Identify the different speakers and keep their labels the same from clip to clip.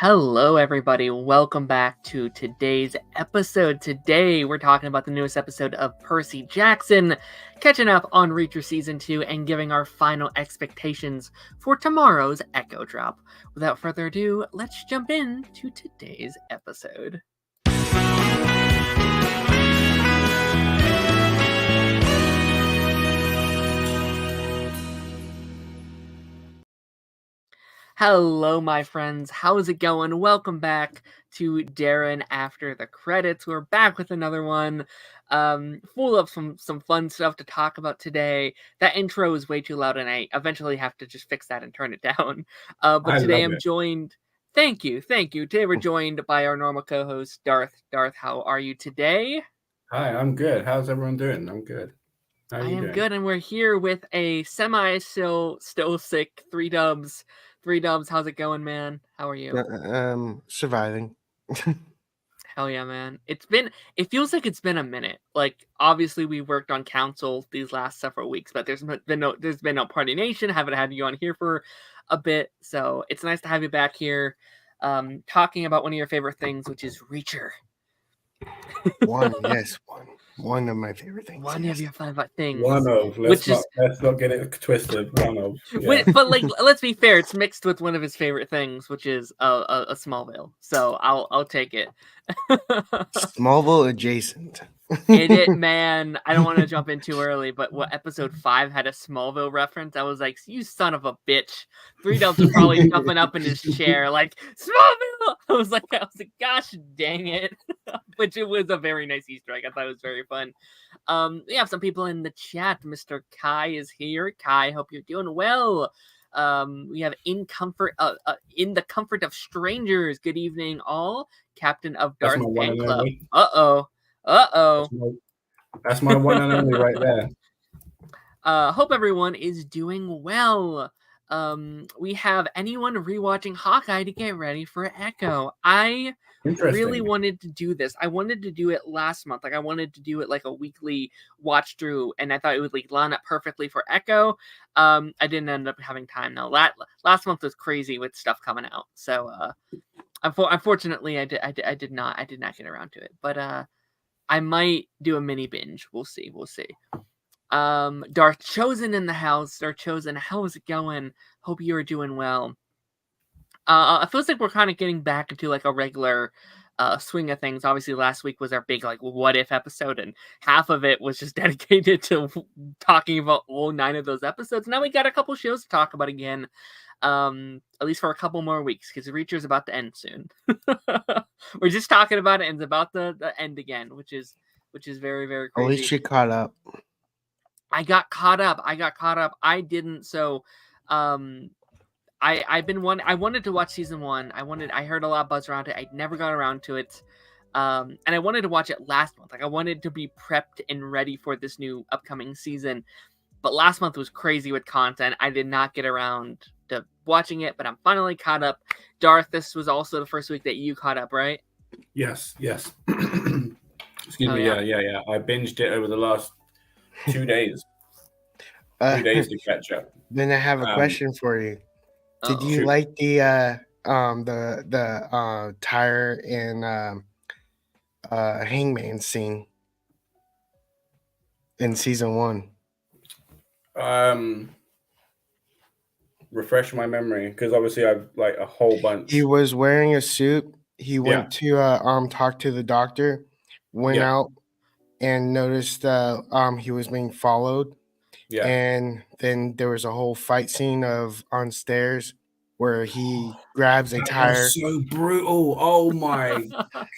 Speaker 1: Hello, everybody. Welcome back to today's episode. Today, we're talking about the newest episode of Percy Jackson, catching up on Reacher Season 2, and giving our final expectations for tomorrow's Echo Drop. Without further ado, let's jump in to today's episode. Hello, my friends. How's it going? Welcome back to Darren After the Credits. We're back with another one, full of some fun stuff to talk about today. That intro is way too loud, and I eventually have to just fix that and turn it down. But today I'm joined. Thank you. Today we're joined by our normal co-host, Darth. Darth, how are you today?
Speaker 2: Hi, I'm good. How's everyone doing? I'm good.
Speaker 1: I am good, and we're here with a still sick 3Dubs. 3Dubs, how's it going, man? How are you?
Speaker 3: Surviving.
Speaker 1: Hell yeah, man. It feels like it's been a minute. Like, obviously we worked on Council these last several weeks, but there's been no Party Nation. Haven't had you on here for a bit, so it's nice to have you back here, talking about one of your favorite things, which is Reacher.
Speaker 3: One of my favorite things.
Speaker 1: One of your favorite things.
Speaker 2: Let's not get it twisted. One of.
Speaker 1: Yeah. But like, let's be fair. It's mixed with one of his favorite things, which is a Smallville. So I'll take it.
Speaker 3: Smallville adjacent.
Speaker 1: Man. I don't want to jump in too early, but what episode 5 had a Smallville reference? I was like, you son of a bitch. 3Dubs was probably jumping up in his chair like, Smallville! I was like, gosh dang it. Which it was a very nice Easter egg. I thought it was very fun. We have some people in the chat. Mr. Kai is here. Kai, hope you're doing well. We have in the comfort of strangers. Good evening, all. Captain of Darth Fan Club.
Speaker 2: That's my one and only right there.
Speaker 1: Hope everyone is doing well. We have anyone rewatching Hawkeye to get ready for Echo. I really wanted to do this. I wanted to do it last month. Like, I wanted to do it like a weekly watch through, and I thought it would like line up perfectly for Echo. I didn't end up having time though. Last month was crazy with stuff coming out, so unfortunately I did not get around to it. But I might do a mini binge. We'll see. Darth Chosen in the house. Darth Chosen, how's it going? Hope you are doing well. It feels like we're kind of getting back into like a regular swing of things. Obviously, last week was our big like what if episode, and half of it was just dedicated to talking about all 9 of those episodes. Now we got a couple shows to talk about again. At least for a couple more weeks, because Reacher's about to end soon. We're just talking about it, and it's about the end again, which is very, very crazy.
Speaker 3: At least you caught up.
Speaker 1: I got caught up. I didn't. So, I wanted to watch season 1. I heard a lot of buzz around it. I never got around to it. And I wanted to watch it last month. Like, I wanted to be prepped and ready for this new upcoming season. But last month was crazy with content. I did not get around to watching it, but I'm finally caught up. Darth, this was also the first week that you caught up, right?
Speaker 2: Yes. Excuse me. Yeah. I binged it over the last 2 days. 2 days to catch up.
Speaker 3: Then I have a question for you. Did you like the tire and hangman scene in season 1?
Speaker 2: Refresh my memory, because obviously I've like a whole bunch.
Speaker 3: He was wearing a suit. He went to talk to the doctor, went out and noticed he was being followed. Yeah. And then there was a whole fight scene on stairs where he grabs a tire.
Speaker 2: So brutal. Oh my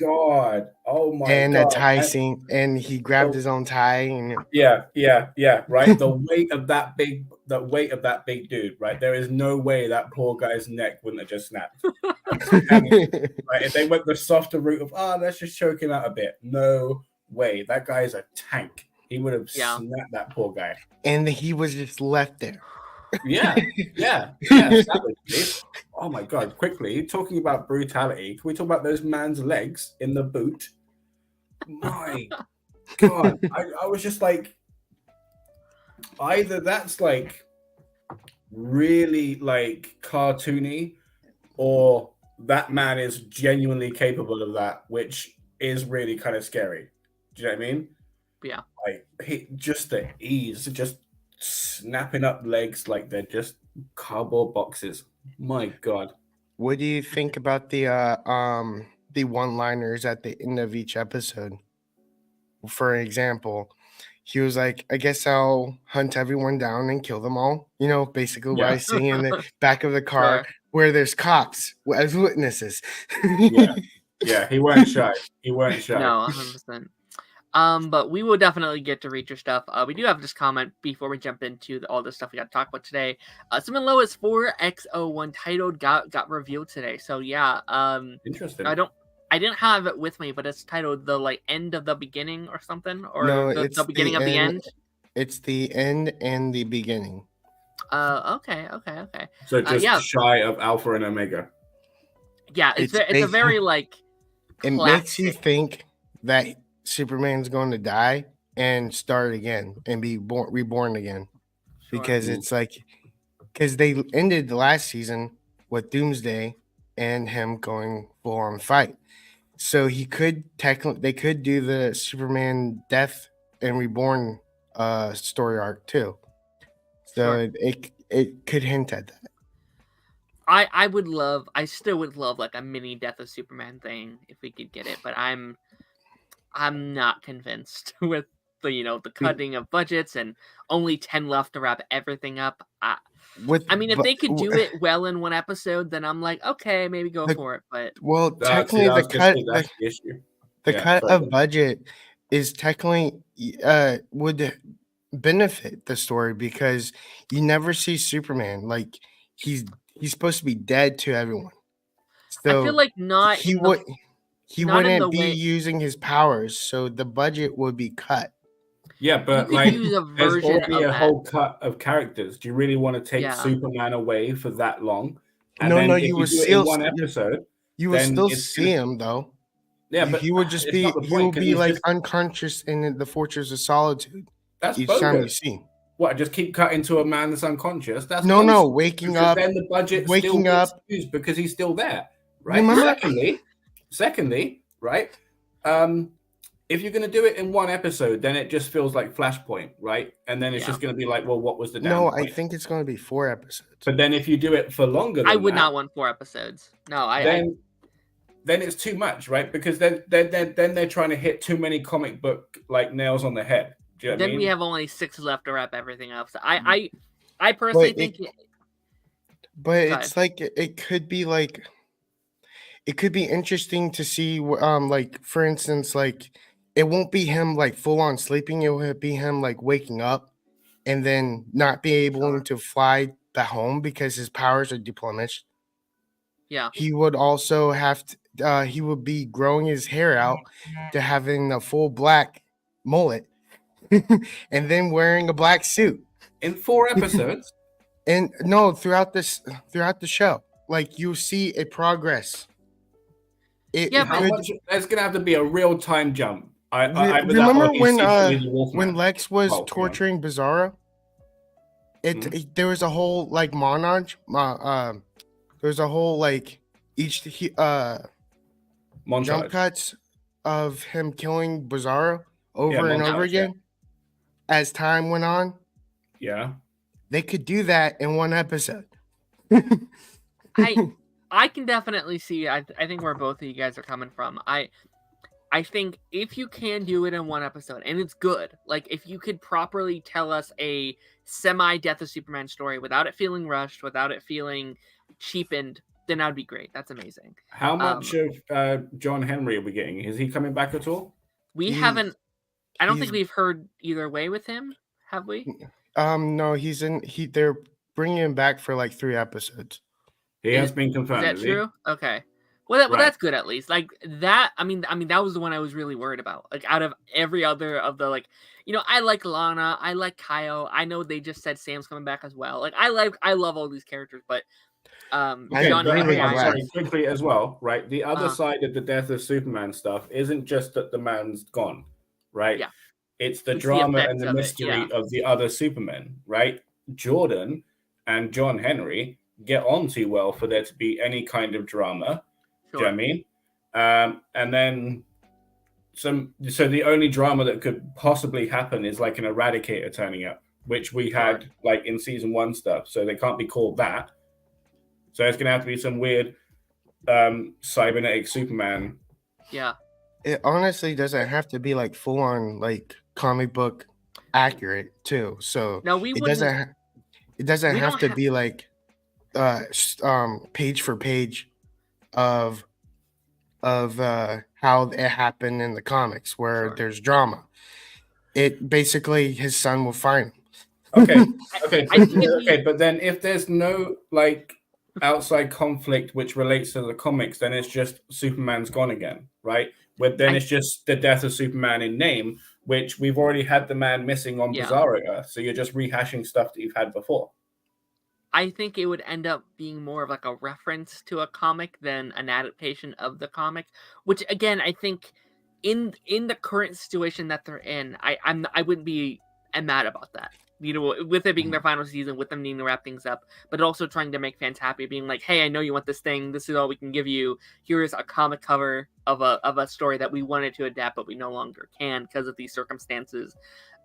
Speaker 2: god. Oh my god.
Speaker 3: And a tie scene, and he grabbed his own tie and
Speaker 2: yeah, right. The weight of that big dude, right? There is no way that poor guy's neck wouldn't have just snapped. Right? If they went the softer route of let's just choke him out a bit. No way. That guy is a tank. He would have snapped that poor guy.
Speaker 3: And he was just left there.
Speaker 2: Yeah. Oh my god! Quickly, talking about brutality, can we talk about those man's legs in the boot? My god, I was just like, either that's like really like cartoony, or that man is genuinely capable of that, which is really kind of scary. Do you know what I mean?
Speaker 1: Yeah.
Speaker 2: Like just the ease, just snapping up legs like they're just cardboard boxes. My God.
Speaker 3: What do you think about the one-liners at the end of each episode? For example, he was like, I guess I'll hunt everyone down and kill them all. You know, basically what I see in the back of the car where there's cops as witnesses.
Speaker 2: Yeah, he weren't shy. He weren't shy.
Speaker 1: No, 100%. But we will definitely get to read your stuff. We do have this comment before we jump into all the stuff we got to talk about today. Summon Lois 4X01 titled got revealed today. So yeah,
Speaker 2: interesting.
Speaker 1: I didn't have it with me, but it's titled the like end of the beginning or something, or
Speaker 3: no,
Speaker 1: the beginning of the end.
Speaker 3: It's the end and the beginning.
Speaker 1: Okay.
Speaker 2: So just shy of Alpha and Omega.
Speaker 1: Yeah, it's a very like.
Speaker 3: It makes you think that Superman's going to die and start again and be reborn again, because it's like, because they ended the last season with Doomsday and him going full on fight. So they could do the Superman death and reborn story arc too. So it could hint at that.
Speaker 1: I still would love like a mini Death of Superman thing if we could get it, but I'm not convinced with the cutting of budgets and only 10 left to wrap everything up. If they could do it well in one episode, then I'm like, okay, maybe go for it. But
Speaker 3: technically, the cut of budget is technically would benefit the story, because you never see Superman like he's supposed to be dead to everyone. So
Speaker 1: I feel like
Speaker 3: he wouldn't be using his powers, so the budget would be cut.
Speaker 2: Yeah, but like there's already a whole cut of characters. Do you really want to take Superman away for that long?
Speaker 3: And you will still one episode. You will still see him though.
Speaker 2: Yeah, but
Speaker 3: he would just be like unconscious in the Fortress of Solitude.
Speaker 2: That's
Speaker 3: each
Speaker 2: bogus.
Speaker 3: Time you see him.
Speaker 2: What? Just keep cutting to a man that's unconscious? That's
Speaker 3: no. Waking up.
Speaker 2: Then the budget
Speaker 3: waking
Speaker 2: still
Speaker 3: up
Speaker 2: used because he's still there, right? Secondly, right? If you're going to do it in one episode, then it just feels like Flashpoint, right? And then it's just going to be like, well, what was the damn point?
Speaker 3: I think it's going to be 4 episodes.
Speaker 2: But then if you do it for longer than
Speaker 1: I would not want 4 episodes. No,
Speaker 2: then it's too much, right? Because then they're trying to hit too many comic book like nails on the head. Do you know what I mean?
Speaker 1: We have only 6 left to wrap everything up. So I personally think
Speaker 3: it's like it could be like it could be interesting to see like, for instance, like it won't be him like full on sleeping, it will be him like waking up and then not be able to fly back home because his powers are deplenished.
Speaker 1: Yeah.
Speaker 3: He would also have to he would be growing his hair out to having a full black mullet and then wearing a black suit
Speaker 2: in 4 episodes.
Speaker 3: And no, throughout the show, like you see a progress.
Speaker 2: There's gonna have to be a real time jump. I
Speaker 3: remember when Lex was torturing Bizarro. There was a whole like montage. There was a whole like jump cuts of him killing Bizarro over and over again as time went on.
Speaker 2: Yeah,
Speaker 3: they could do that in one episode.
Speaker 1: I can definitely see. I think where both of you guys are coming from. I think if you can do it in one episode and it's good, like if you could properly tell us a semi-Death of Superman story without it feeling rushed, without it feeling cheapened, then that would be great. That's amazing.
Speaker 2: How much of John Henry are we getting? Is he coming back at all?
Speaker 1: We haven't. I don't think we've heard either way with him. Have we?
Speaker 3: No, he's in. They're bringing him back for like 3 episodes.
Speaker 2: He has been confirmed.
Speaker 1: Is that true? Okay. Well, that's good at least. Like that. I mean, that was the one I was really worried about. Like out of every other of the like, I like Lana, I like Kyle. I know they just said Sam's coming back as well. Like I love all these characters, but John Henry.
Speaker 2: Sorry, quickly as well, right? The other side of the Death of Superman stuff isn't just that the man's gone, right?
Speaker 1: Yeah.
Speaker 2: It's the drama and the mystery of the other Supermen, right? Jordan and John Henry get on too well for there to be any kind of drama. Do you know what I mean? And then so the only drama that could possibly happen is like an Eradicator turning up, which we had like in season 1 stuff. So they can't be called that. So it's gonna have to be some weird cybernetic Superman.
Speaker 1: Yeah.
Speaker 3: It honestly doesn't have to be like full on like comic book accurate too. So
Speaker 1: no, it
Speaker 3: doesn't have to be like page for page of how it happened in the comics where there's drama. It basically his son will find him.
Speaker 2: Okay, but then if there's no like outside conflict which relates to the comics, then it's just Superman's gone again, right? Then it's just the death of Superman in name, which we've already had the man missing on Bizarro Earth, so you're just rehashing stuff that you've had before.
Speaker 1: I think it would end up being more of like a reference to a comic than an adaptation of the comic, which again I think in the current situation that they're in, I wouldn't be mad about that. You know, with it being their final season, with them needing to wrap things up, but also trying to make fans happy, being like, hey, I know you want this thing. This is all we can give you. Here is a comic cover of a story that we wanted to adapt, but we no longer can because of these circumstances.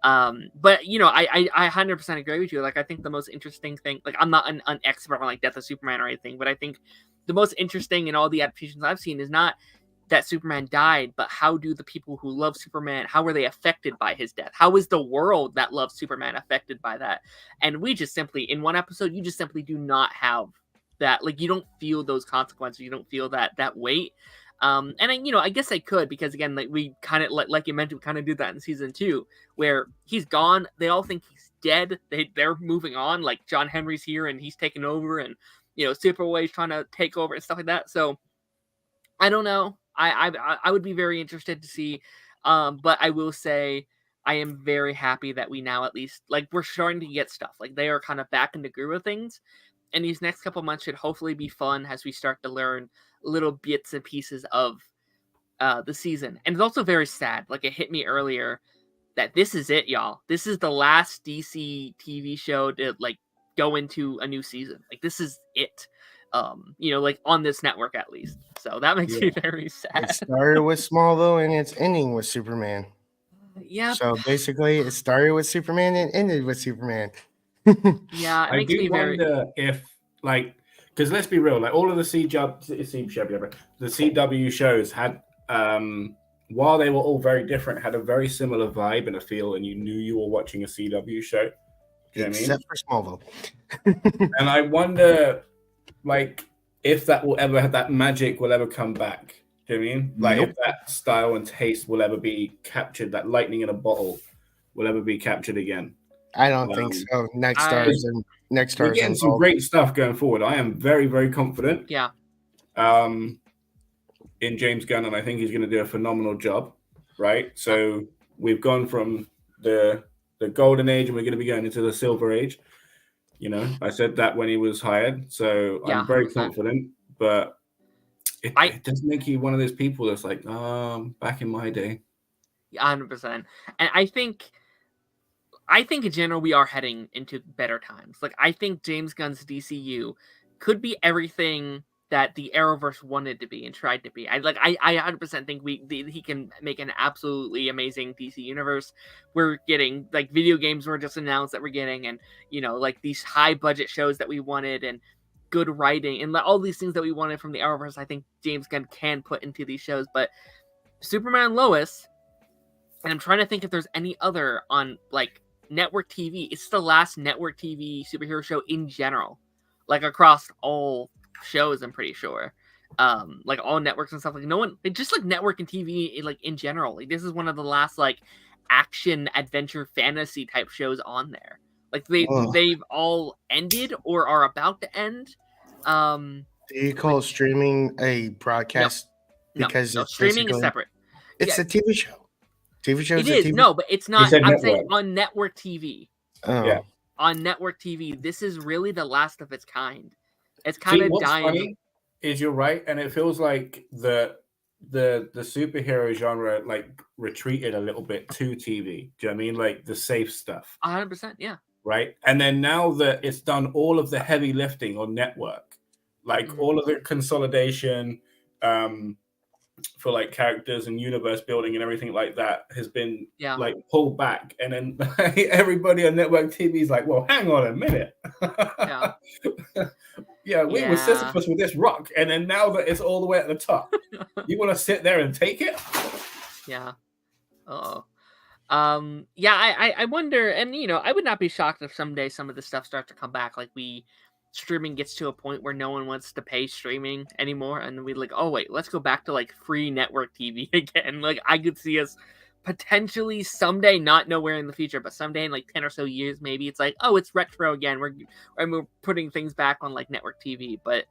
Speaker 1: But you know, I 100% agree with you. Like, I think the most interesting thing, like, I'm not an expert on like Death of Superman or anything, but I think the most interesting in all the adaptations I've seen is not that Superman died, but how do the people who love Superman, how were they affected by his death? How is the world that loves Superman affected by that? And we just simply, in one episode, you just simply do not have that. Like, you don't feel those consequences. You don't feel that weight. And I guess I could, because again, like we kind of like you mentioned, we kind of do that in season 2, where he's gone. They all think he's dead. They're moving on. Like, John Henry's here and he's taking over, and Superboy's trying to take over and stuff like that. So I don't know. I would be very interested to see, but I will say I am very happy that we now at least, like, we're starting to get stuff. Like, they are kind of back in the groove of things, and these next couple months should hopefully be fun as we start to learn little bits and pieces of the season. And it's also very sad. Like, it hit me earlier that this is it, y'all. This is the last DC TV show to like go into a new season. Like, this is it. Like on this network at least. So that makes me very sad.
Speaker 3: It started with Smallville and it's ending with Superman.
Speaker 1: Yeah.
Speaker 3: So basically, it started with Superman and ended with Superman.
Speaker 1: Yeah, it makes
Speaker 2: me wonder if, like, because let's be real, like all of the CW shows had, while they were all very different, had a very similar vibe and a feel, and you knew you were watching a CW show. You know
Speaker 3: Except for Smallville.
Speaker 2: And I wonder, like, if that magic will ever come back. Do you know what I mean? Like, if that style and taste will ever be captured, that lightning in a bottle will ever be captured again.
Speaker 3: I don't think so. Next Stars.
Speaker 2: We're getting some great stuff going forward. I am very, very confident.
Speaker 1: Yeah.
Speaker 2: In James Gunn, and I think he's going to do a phenomenal job. Right. So we've gone from the golden age, and we're going to be going into the silver age. I said that when he was hired, so I'm very 100%. Confident. But it does make you one of those people that's like, back in my day.
Speaker 1: 100%. And I think in general we are heading into better times. Like, I think James Gunn's DCU could be everything that the Arrowverse wanted to be and tried to be. I 100% think he can make an absolutely amazing DC universe. We're getting, like, video games were just announced that we're getting, and like these high budget shows that we wanted, and good writing, and all these things that we wanted from the Arrowverse. I think James Gunn can put into these shows. But Superman and Lois, and I'm trying to think if there's any other on like network TV. It's the last network TV superhero show in general, like across all shows, I'm pretty sure, like all networks and stuff. Like, no one, just like network and TV, like in general, like this is one of the last like action adventure fantasy type shows on there. Like they've all ended or are about to end.
Speaker 3: Do you call streaming a broadcast?
Speaker 1: No,
Speaker 3: because
Speaker 1: no, streaming is separate.
Speaker 3: It's a TV show. TV show.
Speaker 1: It is no, but it's not. I'm saying on network TV.
Speaker 3: Oh. Yeah.
Speaker 1: On network TV, this is really the last of its kind. It's kind of dying.
Speaker 2: Funny is you're right, and it feels like the superhero genre like retreated a little bit to TV. Do you know what I mean? Like the safe stuff.
Speaker 1: 100%, yeah.
Speaker 2: Right, and then now that it's done all of the heavy lifting on network, like all of the consolidation, for like characters and universe building and everything like that has been like pulled back, and then everybody on network TV is like, well, hang on a minute. We were Sisyphus with this rock, and then now that it's all the way at the top, you want to sit there and take it?
Speaker 1: I wonder, and I would not be shocked if someday some of this stuff starts to come back, like streaming gets to a point where no one wants to pay streaming anymore, and we like, oh wait, let's go back to like free network TV again. Like I could see us potentially someday, not nowhere in the future, but someday in like 10 or so years, maybe it's like, oh, it's retro again. We're putting things back on like network TV. But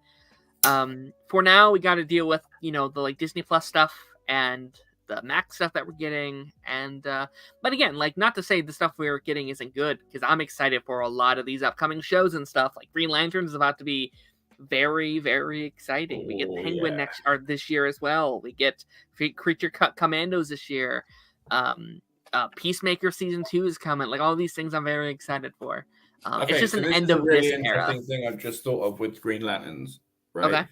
Speaker 1: for now, we got to deal with the like Disney Plus stuff and the Max stuff that we're getting, and but again, like, not to say the stuff we're getting isn't good, because I'm excited for a lot of these upcoming shows and stuff. Like Green Lantern is about to be very, very exciting. We get Penguin this year as well. We get Creature Cut Commandos this year. Peacemaker season 2 is coming. Like all these things, I'm very excited for. It's just an end of this era.
Speaker 2: Interesting thing I've just thought of with Green Lanterns, right?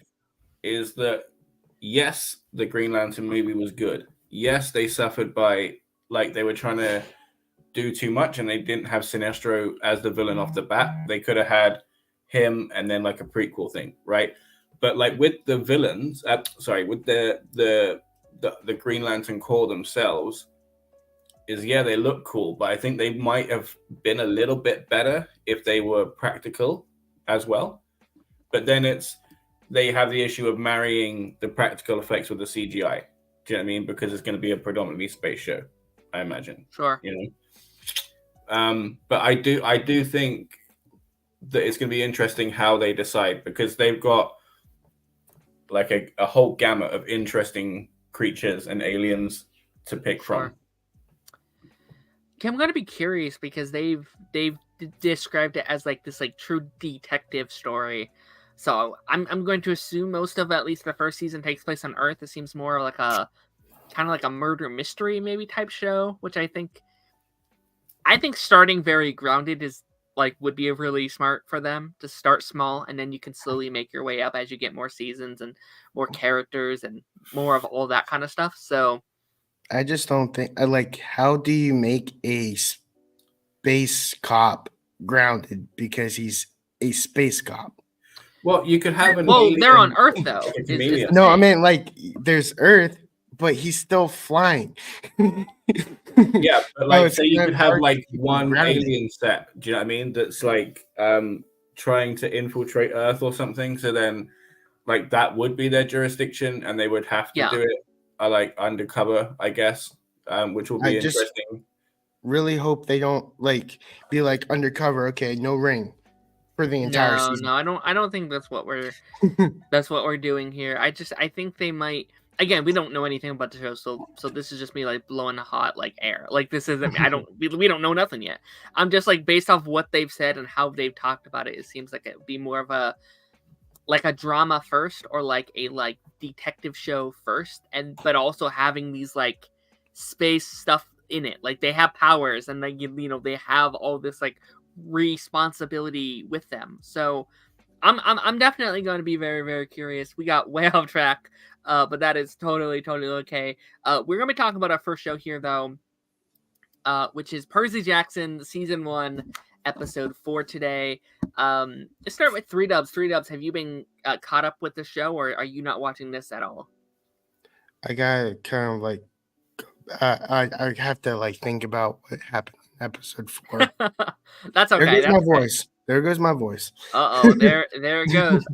Speaker 2: Is that yes, the Green Lantern movie was good. Yes, they suffered by, like, they were trying to do too much and they didn't have Sinestro as the villain off the bat. They could have had him and then like a prequel thing, right? But like with the villains, with the Green Lantern Corps themselves, they look cool, but I think they might have been a little bit better if they were practical as well. But then they have the issue of marrying the practical effects with the CGI. Do you know what I mean? Because it's going to be a predominantly space show, I imagine.
Speaker 1: Sure.
Speaker 2: But I do think that it's going to be interesting how they decide, because they've got like a whole gamut of interesting creatures and aliens to pick from.
Speaker 1: I'm going to be curious, because they've described it as like this like true detective story. So I'm going to assume most of at least the first season takes place on Earth. It seems more like a kind of like a murder mystery maybe type show, which I think starting very grounded is like would be really smart for them to start small, and then you can slowly make your way up as you get more seasons and more characters and more of all that kind of stuff. So
Speaker 3: I just don't think how do you make a space cop grounded because he's a space cop?
Speaker 2: Well, you could have
Speaker 1: they're on Earth though.
Speaker 3: No, I mean like there's Earth, but he's still flying.
Speaker 2: Yeah, but like so you could have like one alien set. Do you know what I mean? That's like trying to infiltrate Earth or something. So then, like that would be their jurisdiction, and they would have to do it like undercover, I guess, which will be interesting.
Speaker 3: Really hope they don't be like undercover. Okay, no ring. For the entire season.
Speaker 1: No, I don't think that's what we're doing here. I think they might. Again, we don't know anything about the show, so this is just me like blowing hot like air. Like this isn't. We don't know nothing yet. I'm just like based off what they've said and how they've talked about it. It seems like it would be more of a drama first, or like a detective show first, but also having these like space stuff in it. Like they have powers, and they have all this like responsibility with them. So I'm definitely going to be very, very curious. We got way off track, but that is totally okay. We're going to be talking about our first show here though, which is Percy Jackson season 1 episode 4 today. Let's start with 3Dubs. 3Dubs, have you been caught up with the show, or are you not watching this at all?
Speaker 3: I gotta kind of like I have to think about what happened in episode 4.
Speaker 1: That's okay.
Speaker 3: There goes my voice. There goes my voice.
Speaker 1: There it goes.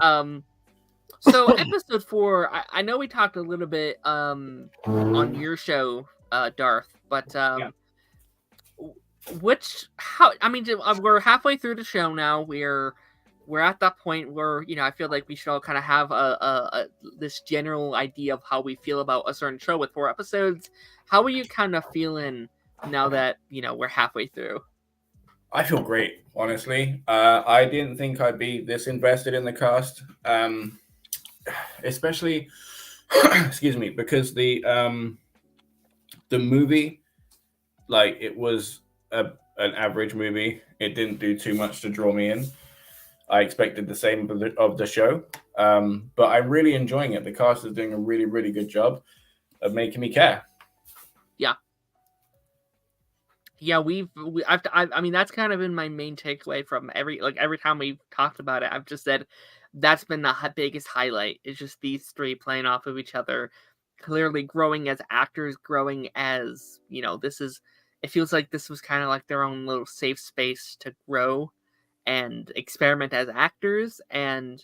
Speaker 1: So episode 4, I know we talked a little bit on your show, Darth, but we're halfway through the show now. We're at that point where I feel like we should all kind of have a this general idea of how we feel about a certain show with 4 episodes. How are you kind of feeling now that we're halfway through?
Speaker 2: I feel great, honestly. I didn't think I'd be this invested in the cast, especially excuse me, because the movie, it was an average movie. It didn't do too much to draw me in. I expected the same of the show. But I'm really enjoying it. The cast is doing a really, really good job of making me care.
Speaker 1: Yeah, I mean, that's kind of been my main takeaway from every time we've talked about it. I've just said that's been the biggest highlight. Is just these three playing off of each other, clearly growing as actors, growing as it feels like this was kind of like their own little safe space to grow and experiment as actors. And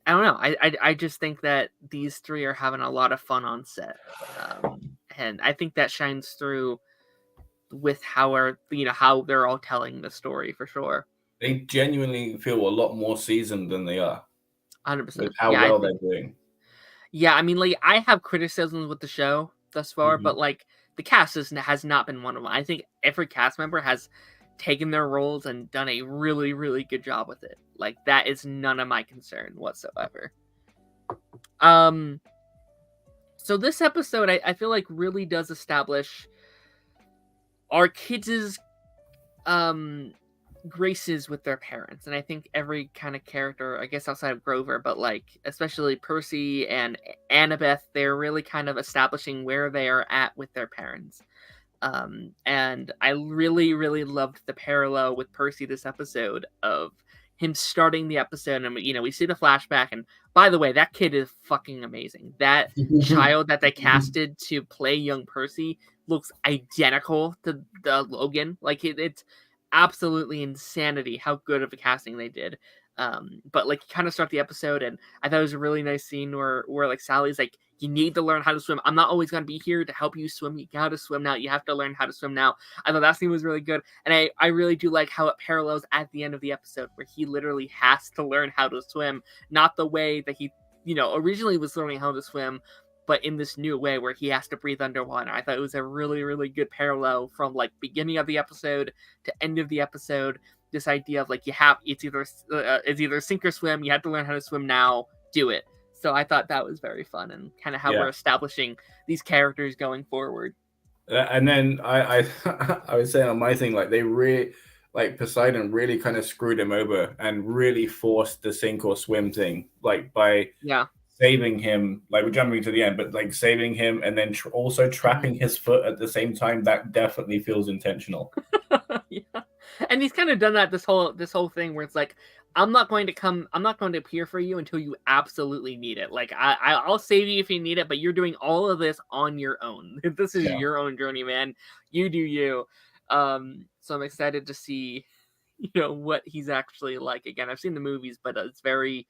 Speaker 1: I don't know. I just think that these three are having a lot of fun on set, and I think that shines through with how they're all telling the story for sure.
Speaker 2: They genuinely feel a lot more seasoned than they are.
Speaker 1: 100%.
Speaker 2: With how well they're doing.
Speaker 1: Yeah, I mean, like, I have criticisms with the show thus far, but like the cast has not been one of them. I think every cast member has taken their roles and done a really, really good job with it. Like, that is none of my concern whatsoever. So this episode, I feel like really does establish our kids' graces with their parents, and I think every kind of character, I guess outside of Grover, but like especially Percy and Annabeth, they're really kind of establishing where they are at with their parents. And I really, really loved the parallel with Percy this episode of him starting the episode, and we see the flashback, and by the way, that kid is fucking amazing. That child that they casted to play young Percy looks identical to the Logan. Like it's absolutely insanity how good of a casting they did. But like, kind of start the episode, and I thought it was a really nice scene where like Sally's like, you need to learn how to swim. I'm not always going to be here to help you swim. You got to swim now. You have to learn how to swim now. I thought that scene was really good. And I really do like how it parallels at the end of the episode where he literally has to learn how to swim, not the way that he, originally was learning how to swim, but in this new way where he has to breathe underwater. I thought it was a really, really good parallel from like beginning of the episode to end of the episode. This idea of like, it's either sink or swim. You have to learn how to swim now. Do it. So I thought that was very fun, and kind of how we're establishing these characters going forward.
Speaker 2: And then I was saying on my thing, like they really, like Poseidon really kind of screwed him over and really forced the sink or swim thing, like by saving him, like we're jumping to the end, but like saving him and then also trapping his foot at the same time. That definitely feels intentional.
Speaker 1: Yeah, and he's kind of done that this whole thing where it's like, I'm not going to appear for you until you absolutely need it. Like I'll save you if you need it, but you're doing all of this on your own. This is your own journey, man. You do you. So I'm excited to see, what he's actually like. Again, I've seen the movies, but it's very,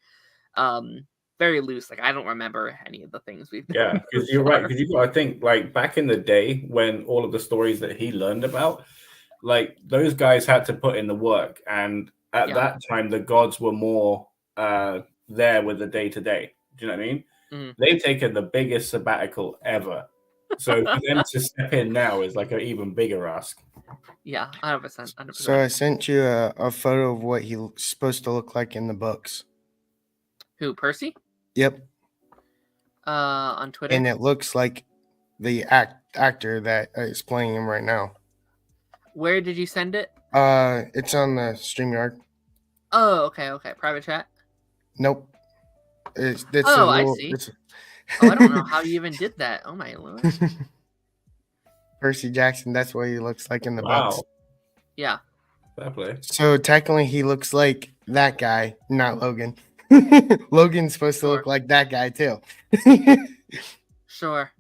Speaker 1: very loose. Like I don't remember any of the things we've done.
Speaker 2: Yeah, because you're right. Because I think like back in the day when all of the stories that he learned about, like those guys had to put in the work, and at that time the gods were more there with the day-to-day. Do you know what I mean? They've taken the biggest sabbatical ever, so for them to step in now is like an even bigger ask.
Speaker 1: Yeah, 100%.
Speaker 3: So I sent you a photo of what he's supposed to look like in the books.
Speaker 1: Who, Percy?
Speaker 3: Yep.
Speaker 1: On Twitter,
Speaker 3: and it looks like the actor that is playing him right now.
Speaker 1: Where did you send it?
Speaker 3: It's on the StreamYard.
Speaker 1: Oh, okay. Private chat?
Speaker 3: Nope.
Speaker 1: I see. I don't know how you even did that. Oh my lord.
Speaker 3: Percy Jackson, that's what he looks like in the box.
Speaker 1: Yeah.
Speaker 2: Fair play.
Speaker 3: So technically he looks like that guy, not Logan. Logan's supposed to look like that guy too.
Speaker 1: Sure.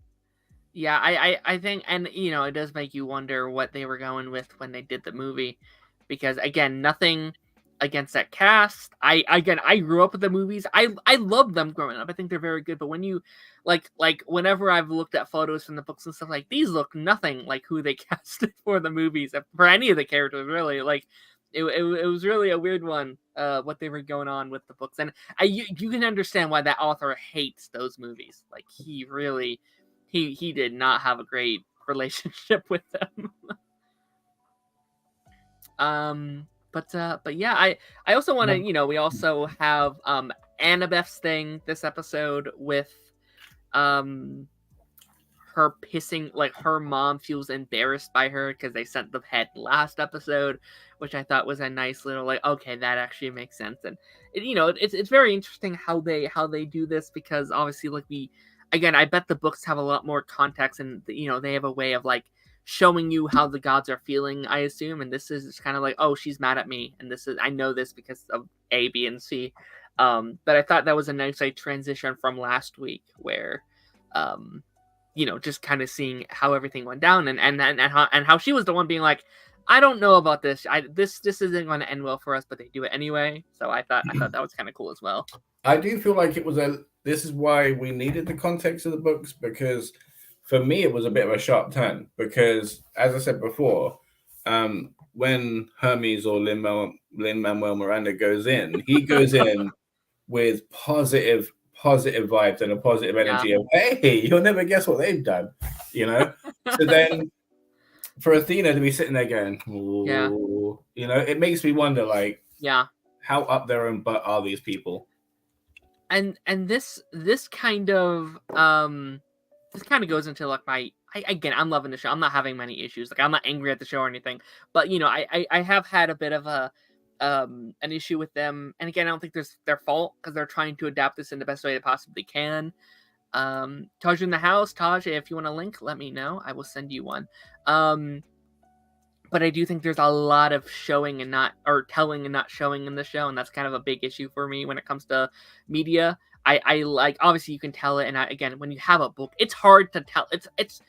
Speaker 1: Yeah, I think, and it does make you wonder what they were going with when they did the movie, because again, nothing against that cast. I grew up with the movies. I loved them growing up. I think they're very good. But when you like whenever I've looked at photos from the books and stuff, like these look nothing like who they casted for the movies, for any of the characters really. Like it was really a weird one, what they were going on with the books, and you can understand why that author hates those movies. Like he really. He did not have a great relationship with them. But yeah, I also want to, we also have her pissing, like her mom feels embarrassed by her because they sent the head last episode, which I thought was a nice little like, okay, that actually makes sense. And it's very interesting how they do this, because obviously like I bet the books have a lot more context, and they have a way of like showing you how the gods are feeling, I assume, and this is kind of like, oh, she's mad at me, and I know this because of A, B, and C. But I thought that was a nice like transition from last week where just kind of seeing how everything went down, and how she was the one being like, I don't know about this. This isn't going to end well for us, but they do it anyway. So I thought that was kind of cool as well.
Speaker 2: I do feel like this is why we needed the context of the books, because for me it was a bit of a sharp turn, because as I said before, when Hermes or Lin-Manuel Miranda goes in, he goes in with positive vibes and a positive energy of, hey, you'll never guess what they've done, So then for Athena to be sitting there going, ooh, it makes me wonder, like, how up their own butt are these people?
Speaker 1: And this kind of goes into like I'm loving the show. I'm not having many issues. Like, I'm not angry at the show or anything, but I have had a bit of an issue with them, and again, I don't think there's their fault, because they're trying to adapt this in the best way they possibly can. Taj in the house, Taj, if you want a link, let me know. I will send you one. But I do think there's a lot of showing and not, or telling and not showing in the show, and that's kind of a big issue for me when it comes to media. I like, obviously you can tell it, and again, when you have a book, it's hard to tell. It's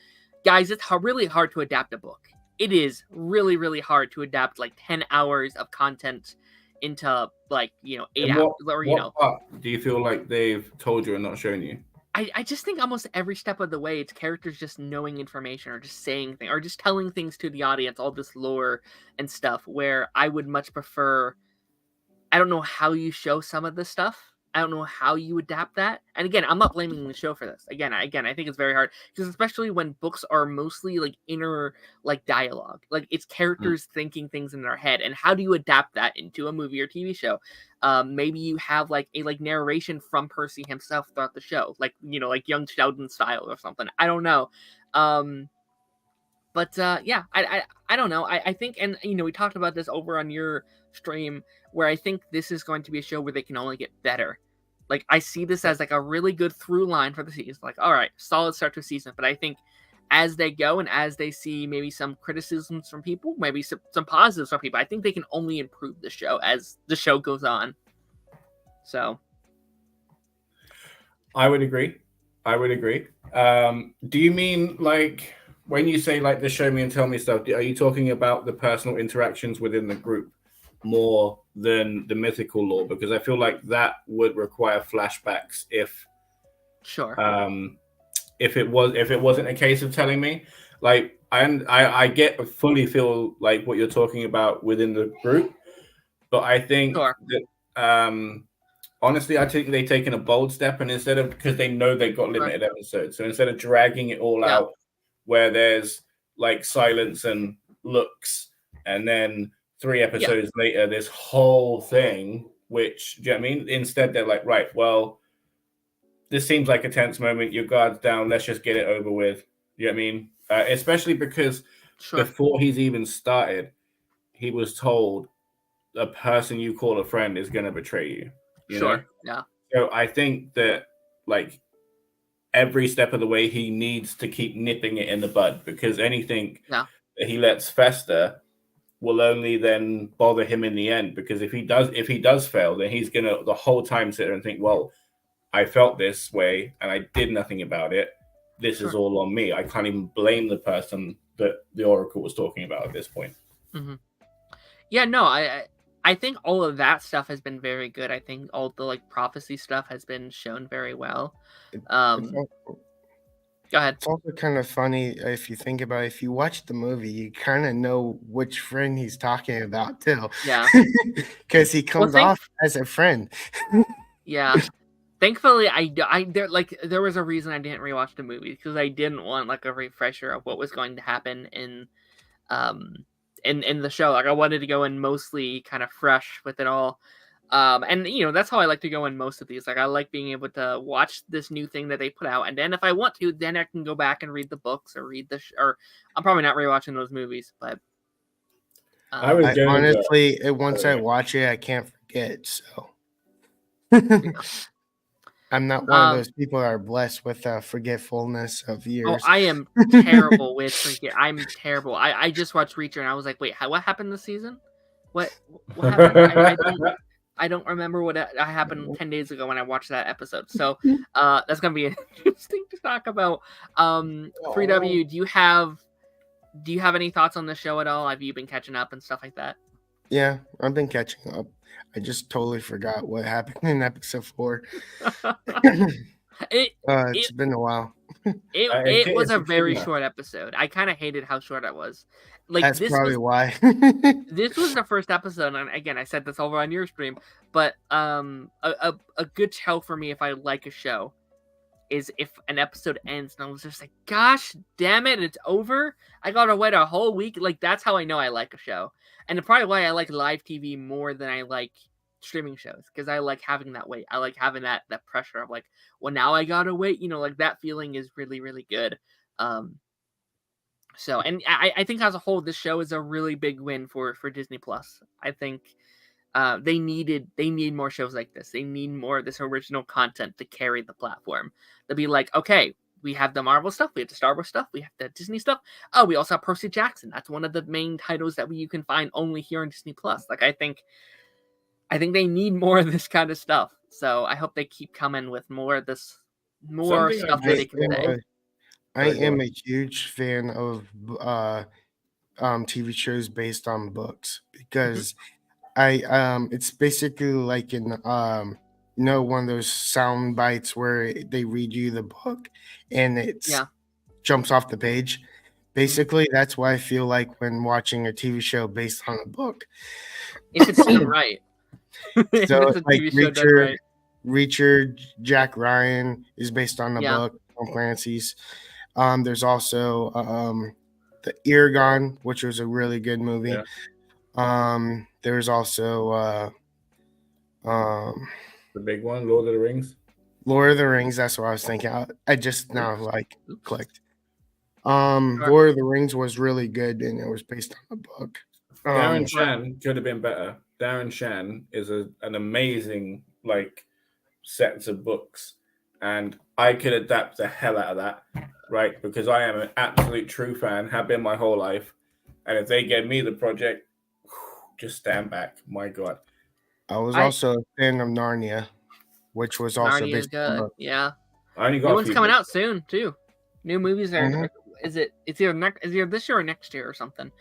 Speaker 1: guys, it's really hard to adapt a book. It is really, really hard to adapt like 10 hours of content into like 8 hours. What
Speaker 2: part do you feel like they've told you and not shown you?
Speaker 1: I just think almost every step of the way, it's characters just knowing information, or just saying things, or just telling things to the audience, all this lore and stuff, where I would much prefer, I don't know how you show some of this stuff. I don't know how you adapt that. And again, I'm not blaming the show for this. Again, I think it's very hard, because especially when books are mostly like inner like dialogue, like it's characters thinking things in their head, and how do you adapt that into a movie or TV show? Maybe you have like a narration from Percy himself throughout the show, like like young Sheldon style or something. I don't know. But I don't know. I think, and we talked about this over on your stream, where I think this is going to be a show where they can only get better. Like, I see this as like a really good through line for the season. Like, all right, solid start to a season. But I think as they go, and as they see maybe some criticisms from people, maybe some positives from people, I think they can only improve the show as the show goes on. So
Speaker 2: I would agree. Do you mean, like, when you say like the show me and tell me stuff, are you talking about the personal interactions within the group more than the mythical lore? Because I feel like that would require flashbacks if it wasn't a case of telling me. Like, I fully feel like what you're talking about within the group, but I think that honestly, I think they've taken a bold step, and instead of, because they know they've got limited episodes, so instead of dragging it all out where there's like silence and looks, and then 3 episodes later this whole thing, which, do you know what I mean? Instead they're like, right, well, this seems like a tense moment, your guard's down, let's just get it over with. You know what I mean? Especially because before he's even started, he was told a person you call a friend is going to betray you. You know?
Speaker 1: Yeah.
Speaker 2: So I think that, like, every step of the way he needs to keep nipping it in the bud, because anything that he lets fester will only then bother him in the end. Because if he does fail, then he's gonna the whole time sit there and think, well, I felt this way and I did nothing about it. This is all on me. I can't even blame the person that the Oracle was talking about at this point.
Speaker 1: Mm-hmm. Yeah, no, I think all of that stuff has been very good. I think all the like prophecy stuff has been shown very well. Go ahead.
Speaker 3: It's also kind of funny if you think about it. If you watch the movie, you kind of know which friend he's talking about too.
Speaker 1: Yeah.
Speaker 3: Because he comes off as a friend.
Speaker 1: Yeah. Thankfully, there was a reason I didn't rewatch the movie, because I didn't want like a refresher of what was going to happen in the show. Like, I wanted to go in mostly kind of fresh with it all. And that's how I like to go in most of these. Like I like being able to watch this new thing that they put out, and then if I want to, then I can go back and read the books or read or I'm probably not rewatching those movies, but
Speaker 2: I was
Speaker 3: honestly, once I watch it, I can't forget. So I'm not one of those people that are blessed with forgetfulness of years.
Speaker 1: Oh, I am terrible with forget. I'm terrible. I just watched Reacher and I was like, wait, what happened this season? What happened? I don't remember what happened 10 days ago when I watched that episode. So that's gonna be interesting to talk about. 3W, do you have any thoughts on the show at all? Have you been catching up and stuff like that?
Speaker 3: Yeah, I've been catching up. I just totally forgot what happened in episode 4. It's been a while.
Speaker 1: It was a very short episode. I kind of hated how short it was. Like
Speaker 3: that's probably why.
Speaker 1: This was the first episode, and again, I said this over on your stream, but a good tell for me if I like a show is if an episode ends and I was just like, gosh damn it, it's over. I gotta wait a whole week. Like that's how I know I like a show, and probably why I like live TV more than I like streaming shows, because I like having that wait. I like having that pressure of like, well, now I gotta wait. Like that feeling is really, really good. So, and I think as a whole, this show is a really big win for Disney Plus. I think they need more shows like this. They need more of this original content to carry the platform. To be like, okay, we have the Marvel stuff, we have the Star Wars stuff, we have the Disney stuff. Oh, we also have Percy Jackson. That's one of the main titles that you can find only here on Disney Plus. Like, I think they need more of this kind of stuff. So I hope they keep coming with more of this, more stuff that they can say.
Speaker 3: I am a huge fan of TV shows based on books, because it's basically like in one of those sound bites where they read you the book and it jumps off the page. Basically, that's why I feel like when watching a TV show based on a book,
Speaker 1: if it's done right.
Speaker 3: So like Reacher, Jack Ryan is based on the book from Clancy's. There's also the Eragon, which was a really good movie. Yeah. There's also
Speaker 2: the big one, Lord of the Rings.
Speaker 3: Lord of the Rings, that's what I was thinking. I just now clicked. Lord of the Rings was really good, and it was based on a book.
Speaker 2: Darren Shan could have been better. Darren Shan is an amazing sets of books, and I could adapt the hell out of that, right? Because I am an absolute true fan, have been my whole life, and if they gave me the project, just stand back. My God,
Speaker 3: I was also a fan of Narnia, which was also
Speaker 1: based on book. Yeah,
Speaker 2: new
Speaker 1: one's coming out soon too. New movies are. Mm-hmm. It's either this year or next year or something.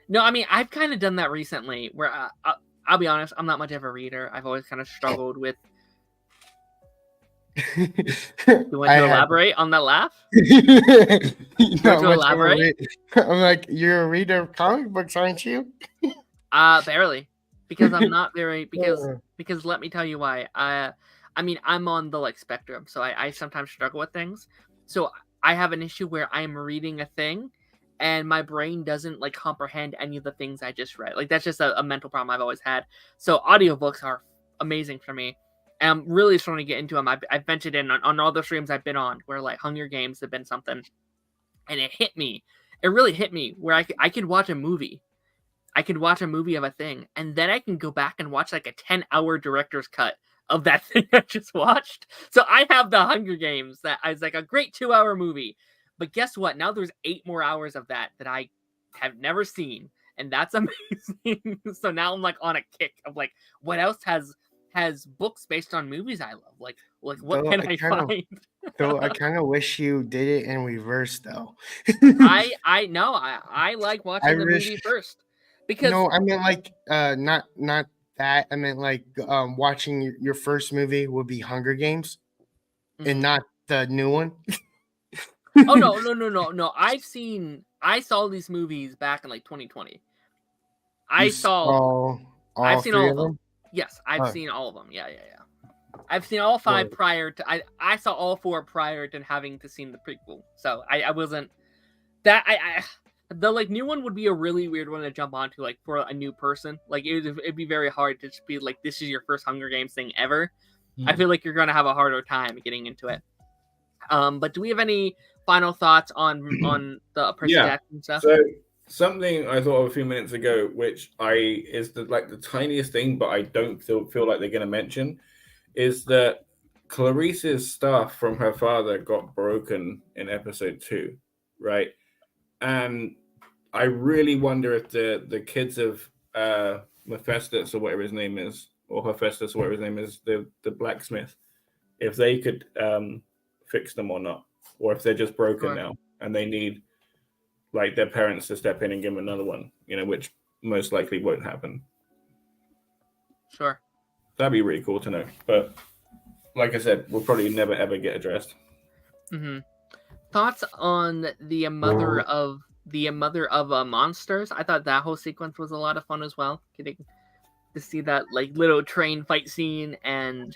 Speaker 1: No, I mean, I've kind of done that recently where I'll be honest, I'm not much of a reader. I've always kind of struggled with. You want to elaborate on that laugh?
Speaker 3: Elaborate? I'm like, you're a reader of comic books, aren't you?
Speaker 1: Barely, because I'm not very because let me tell you why. I mean, I'm on the spectrum, so I sometimes struggle with things. So I have an issue where I'm reading a thing and my brain doesn't comprehend any of the things I just read. That's just a mental problem I've always had. So audiobooks are amazing for me. And I'm really starting to get into them. I've ventured in on all the streams I've been on where Hunger Games have been something. And it hit me. It really hit me where I could watch a movie. I could watch a movie of a thing. And then I can go back and watch a 10-hour director's cut of that thing I just watched. So I have the Hunger Games that is a great 2-hour movie. But guess what? Now there's 8 more hours of that I have never seen. And that's amazing. So now I'm on a kick of what else has books based on movies I love. What can I find?
Speaker 3: Though I kind of wish you did it in reverse though.
Speaker 1: I know. I like watching the movie first. Because
Speaker 3: no, I mean not that. I meant watching your first movie would be Hunger Games, and not the new one.
Speaker 1: Oh no! I saw these movies back in 2020. I've seen all of them. Yes, I've seen all of them. Yeah. I've seen all 5 prior to. I saw all 4 prior to having to seen the prequel. So I wasn't that. The like new one would be a really weird one to jump onto, like for a new person. Like it'd be very hard to just be like, this is your first Hunger Games thing ever. I feel like you're gonna have a harder time getting into it. But do we have any final thoughts on the Percy Jackson stuff?
Speaker 2: So something I thought of a few minutes ago, which is the tiniest thing, but I don't feel like they're gonna mention, is that Clarice's stuff from her father got broken in episode 2, right? And I really wonder if the kids of Mephistus or whatever his name is, or Hephaestus or whatever his name is, the blacksmith, if they could fix them or not, or if they're just broken now and they need like their parents to step in and give them another one, which most likely won't happen.
Speaker 1: Sure.
Speaker 2: That'd be really cool to know. But like I said, we'll probably never ever get addressed.
Speaker 1: Mm-hmm. Thoughts on the mother of monsters? I thought that whole sequence was a lot of fun as well. Getting to see that like little train fight scene and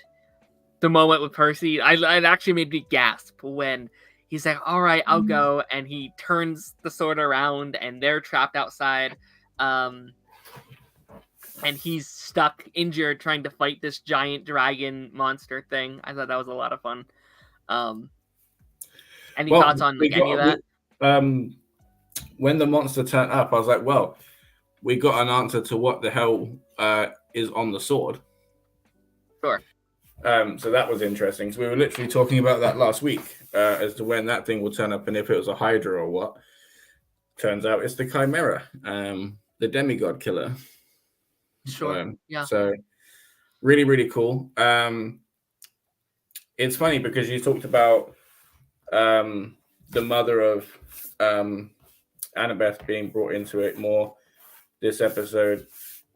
Speaker 1: the moment with Percy, it actually made me gasp when he's like, "All right, I'll go," and he turns the sword around and they're trapped outside, and he's stuck, injured, trying to fight this giant dragon monster thing. I thought that was a lot of fun. Any thoughts on any of that?
Speaker 2: When the monster turned up, I was like, well, we got an answer to what the hell is on the sword.
Speaker 1: Sure.
Speaker 2: So that was interesting. So we were literally talking about that last week as to when that thing will turn up and if it was a Hydra or what. Turns out it's the Chimera, the demigod killer.
Speaker 1: Sure. Yeah.
Speaker 2: So really, really cool. It's funny because you talked about the mother of Annabeth being brought into it more this episode,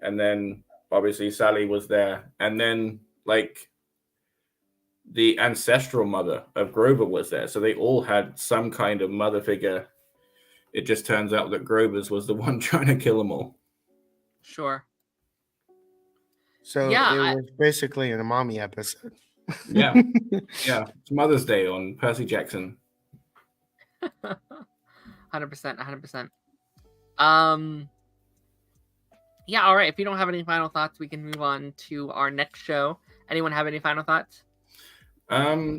Speaker 2: and then obviously Sally was there, and then like the ancestral mother of Grover was there, so they all had some kind of mother figure. It just turns out that Grover's was the one trying to kill them all.
Speaker 1: Sure.
Speaker 2: So
Speaker 1: it
Speaker 2: was
Speaker 3: basically a mommy episode.
Speaker 2: Yeah. It's Mother's Day on Percy Jackson.
Speaker 1: 100%. Yeah, all right. If you don't have any final thoughts, we can move on to our next show. Anyone have any final thoughts?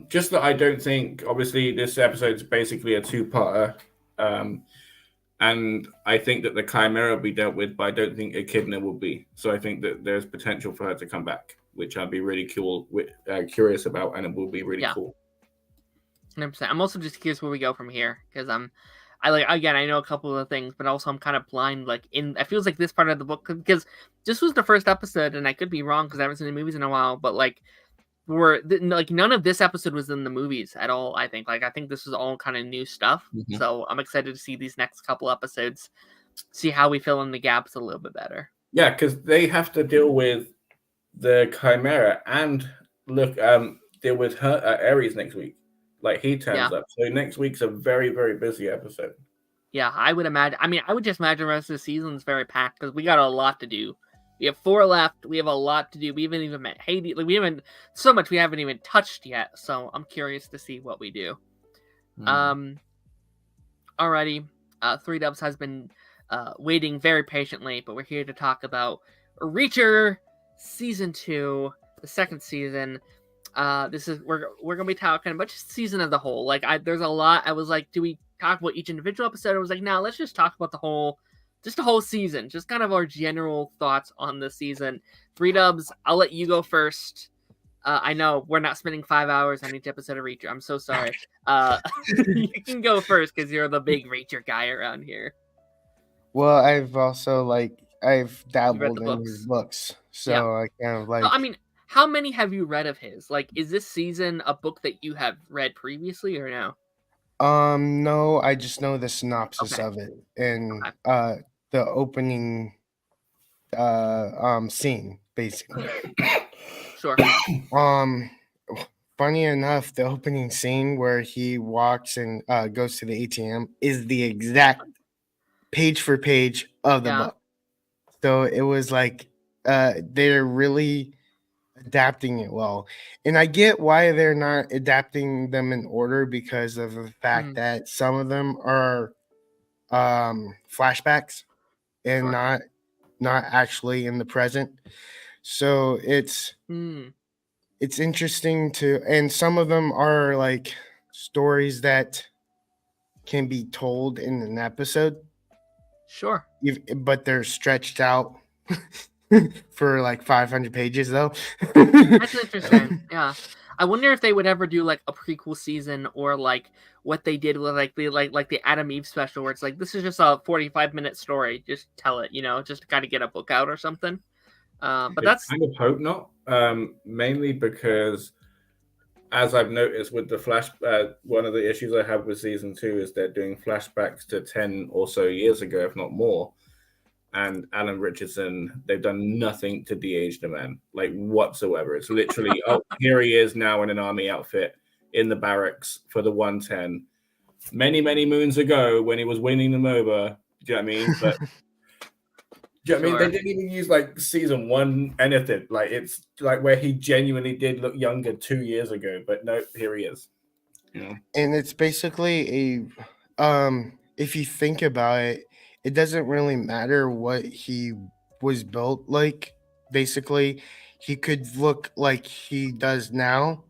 Speaker 2: Just that I don't think, obviously, this episode's basically a two-parter. And I think that the Chimera will be dealt with, but I don't think Echidna will be. So I think that there's potential for her to come back, which I'd be really curious about, and it will be really cool.
Speaker 1: 100%. I'm also just curious where we go from here, because I know a couple of things, but also I'm kind of blind. It feels like this part of the book, because this was the first episode, and I could be wrong because I haven't seen the movies in a while, but none of this episode was in the movies at all. I think this is all kind of new stuff. Mm-hmm. So I'm excited to see these next couple episodes, see how we fill in the gaps a little bit better.
Speaker 2: Yeah, because they have to deal with the Chimera and deal with her Ares next week. Like he turns up. So next week's a very, very busy episode.
Speaker 1: Yeah, I would imagine. I mean, I would just imagine the rest of the season's very packed because we got a lot to do. We have 4 left. We have a lot to do. We haven't even met Hades. We haven't so much we haven't even touched yet. So I'm curious to see what we do. Alrighty. 3 Dubs has been waiting very patiently, but we're here to talk about Reacher Season 2, the second season. We're gonna be talking about just season as a whole. There's a lot. I was like, do we talk about each individual episode? I was like, no, let's just talk about the whole season. Just kind of our general thoughts on the season. 3 Dubs, I'll let you go first. I know we're not spending 5 hours on each episode of Reacher. I'm so sorry. You can go first because you're the big Reacher guy around here.
Speaker 3: Well, I've also I've dabbled in his books, so I kind of
Speaker 1: So, I mean, how many have you read of his? Is this season a book that you have read previously or no?
Speaker 3: No, I just know the synopsis of it and the opening scene, basically.
Speaker 1: Sure.
Speaker 3: Funny enough, the opening scene where he walks and goes to the ATM is the exact page for page of the book. So it was they're really adapting it well, and I get why they're not adapting them in order because of the fact that some of them are flashbacks and not actually in the present. So it's interesting and some of them are like stories that can be told in an episode.
Speaker 1: Sure.
Speaker 3: But they're stretched out for like 500 pages though.
Speaker 1: That's interesting. Yeah. I wonder if they would ever do like a prequel season or like what they did with like the Adam Eve special, where it's like, this is just a 45-minute story. Just tell it, just to kind of get a book out or something. But that's
Speaker 2: kind of hope not. Mainly because, as I've noticed with the one of the issues I have with season 2 is they're doing flashbacks to 10 or so years ago, if not more. And Alan Richardson, they've done nothing to de-age the man, like whatsoever. It's literally, oh, here he is now in an army outfit in the barracks for the 110. Many, many moons ago when he was winning them over. Do you know what I mean? But do you know what I mean? They didn't even use like season 1 anything. Like it's like where he genuinely did look younger 2 years ago, but no, here he is.
Speaker 3: And it's basically if you think about it, it doesn't really matter what he was built like. Basically, he could look like he does now,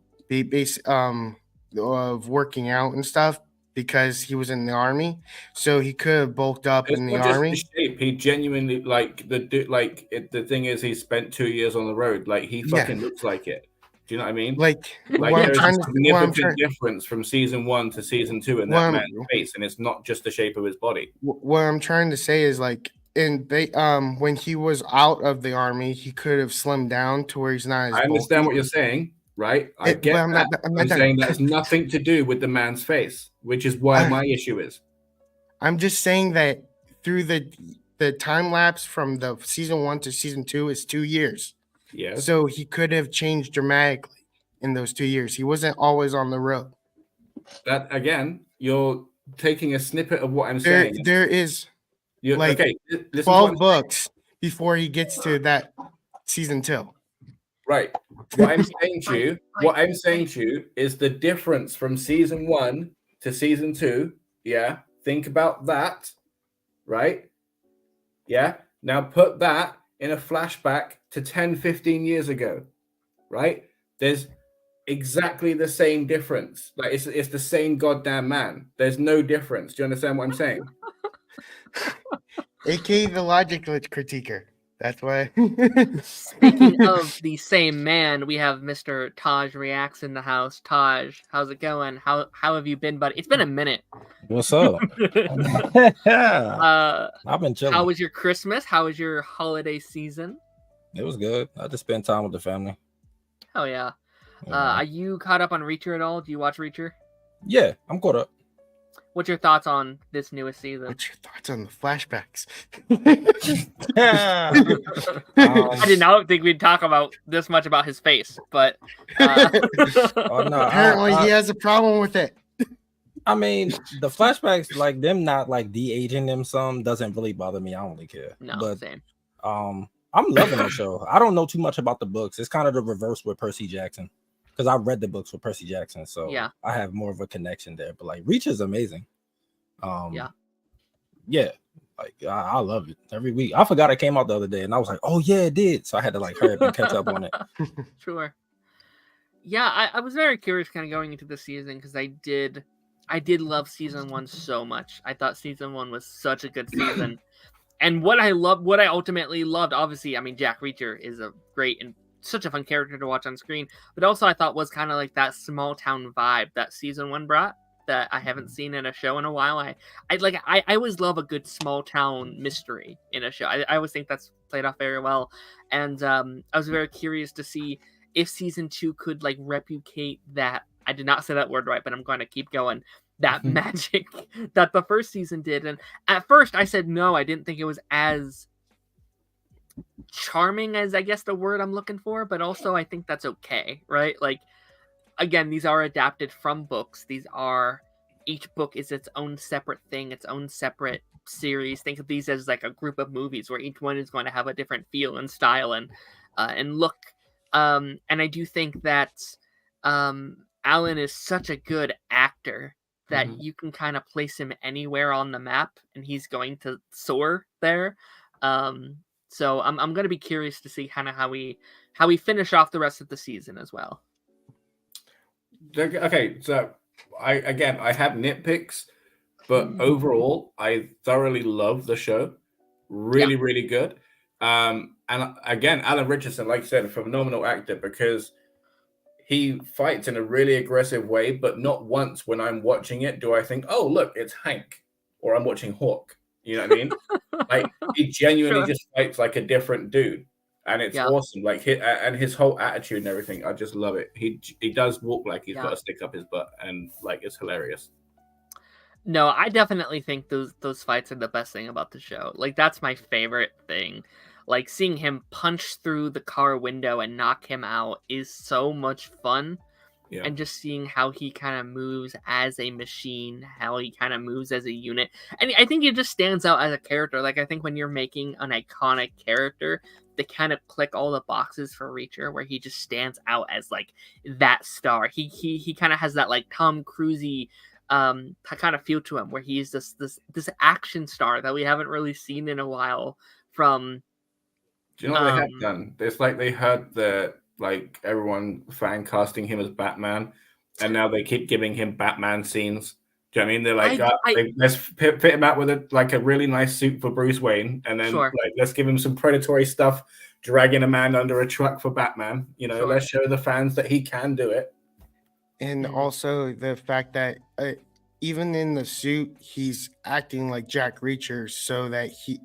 Speaker 3: of working out and stuff, because he was in the army. So he could have bulked up in the army.
Speaker 2: Just the shape. He genuinely the thing is, he spent 2 years on the road. Like he fucking looks like it. Do you know what I mean?
Speaker 3: Like
Speaker 2: there's a significant difference from season 1 to season 2 in that man's face, and it's not just the shape of his body.
Speaker 3: What I'm trying to say is, like, when he was out of the army, he could have slimmed down to where he's not as
Speaker 2: I understand
Speaker 3: bulky.
Speaker 2: what you're saying, right? I get that. I'm saying that has nothing to do with the man's face, which is why my issue is.
Speaker 3: I'm just saying that through the time lapse from the season 1 to season 2 is 2 years.
Speaker 2: Yeah.
Speaker 3: So he could have changed dramatically in those 2 years. He wasn't always on the road.
Speaker 2: That again, you're taking a snippet of what I'm saying.
Speaker 3: There is like 12 books before he gets to that season 2.
Speaker 2: Right. What I'm saying to you is the difference from season 1 to season 2. Yeah. Think about that. Right. Yeah. Now put that in a flashback to 10, 15 years ago, right? There's exactly the same difference. Like it's the same goddamn man. There's no difference. Do you understand what I'm saying?
Speaker 3: AKA the logic critiquer. That's why.
Speaker 1: Speaking of the same man, we have Mr. Taj Reacts in the house. Taj, how's it going? How have you been, buddy? It's been a minute.
Speaker 4: What's up? I've been chilling.
Speaker 1: How was your Christmas? How was your holiday season?
Speaker 4: It was good. I just spent time with the family.
Speaker 1: Oh yeah. Are you caught up on Reacher at all? Do you watch Reacher?
Speaker 4: Yeah, I'm caught up.
Speaker 1: What's your thoughts on this newest season?
Speaker 3: What's your thoughts on the flashbacks?
Speaker 1: I did not think we'd talk about this much about his face, but
Speaker 3: apparently he has a problem with it.
Speaker 4: I mean, the flashbacks, like them not like de-aging them some, doesn't really bother me. I don't really care.
Speaker 1: No,
Speaker 4: but
Speaker 1: same.
Speaker 4: I'm loving the show. I don't know too much about the books. It's kind of the reverse with Percy Jackson, because I read the books with Percy Jackson, so
Speaker 1: yeah,
Speaker 4: I have more of a connection there. But like Reach is amazing. Yeah, like I love it every week. I forgot it came out the other day, and I was like, oh yeah, it did. So I had to like hurry up and catch up on it.
Speaker 1: Sure. Yeah, I was very curious kind of going into the season, because I did love season 1 so much. I thought season 1 was such a good season. And what I ultimately loved, obviously, I mean, Jack Reacher is a great and such a fun character to watch on screen, but also I thought was kind of like that small town vibe that season 1 brought that I haven't seen in a show in a while. I always love a good small town mystery in a show. I always think that's played off very well. And I was very curious to see if season 2 could like replicate that. I did not say that word right, but I'm going to keep going. That magic that the first season did. And at first I said no, I didn't think it was as charming as I guess the word I'm looking for, but also I think that's okay, right? Like, again, these are adapted from books. Each book is its own separate thing, its own separate series. Think of these as like a group of movies where each one is going to have a different feel and style and look. And I do think that Alan is such a good actor that you can kind of place him anywhere on the map and he's going to soar there. So I'm going to be curious to see kind of how we finish off the rest of the season as well.
Speaker 2: Okay, so I have nitpicks, but overall I thoroughly love the show. Really, really good. And again, Alan Richardson, like you said, a phenomenal actor because he fights in a really aggressive way, but not once when I'm watching it do I think, oh, look, it's Hank, or I'm watching Hawk. You know what I mean? Like, he genuinely just fights like a different dude. And it's awesome. Like, his whole attitude and everything, I just love it. He does walk like he's got a stick up his butt, and like, it's hilarious.
Speaker 1: No, I definitely think those fights are the best thing about the show. Like, that's my favorite thing. Like, seeing him punch through the car window and knock him out is so much fun. Yeah. And just seeing how he kind of moves as a machine, how he kind of moves as a unit. And I think it just stands out as a character. Like, I think when you're making an iconic character, they kind of click all the boxes for Reacher, where he just stands out as, like, that star. He kind of has that, like, Tom Cruise-y kind of feel to him, where he's this action star that we haven't really seen in a while from...
Speaker 2: Do you know what they have done? It's like they heard everyone fan casting him as Batman, and now they keep giving him Batman scenes. Do you know what I mean? They're like, let's fit him out with a really nice suit for Bruce Wayne, and then let's give him some predatory stuff, dragging a man under a truck for Batman. You know, let's show the fans that he can do it.
Speaker 3: And also the fact that even in the suit, he's acting like Jack Reacher, so that he's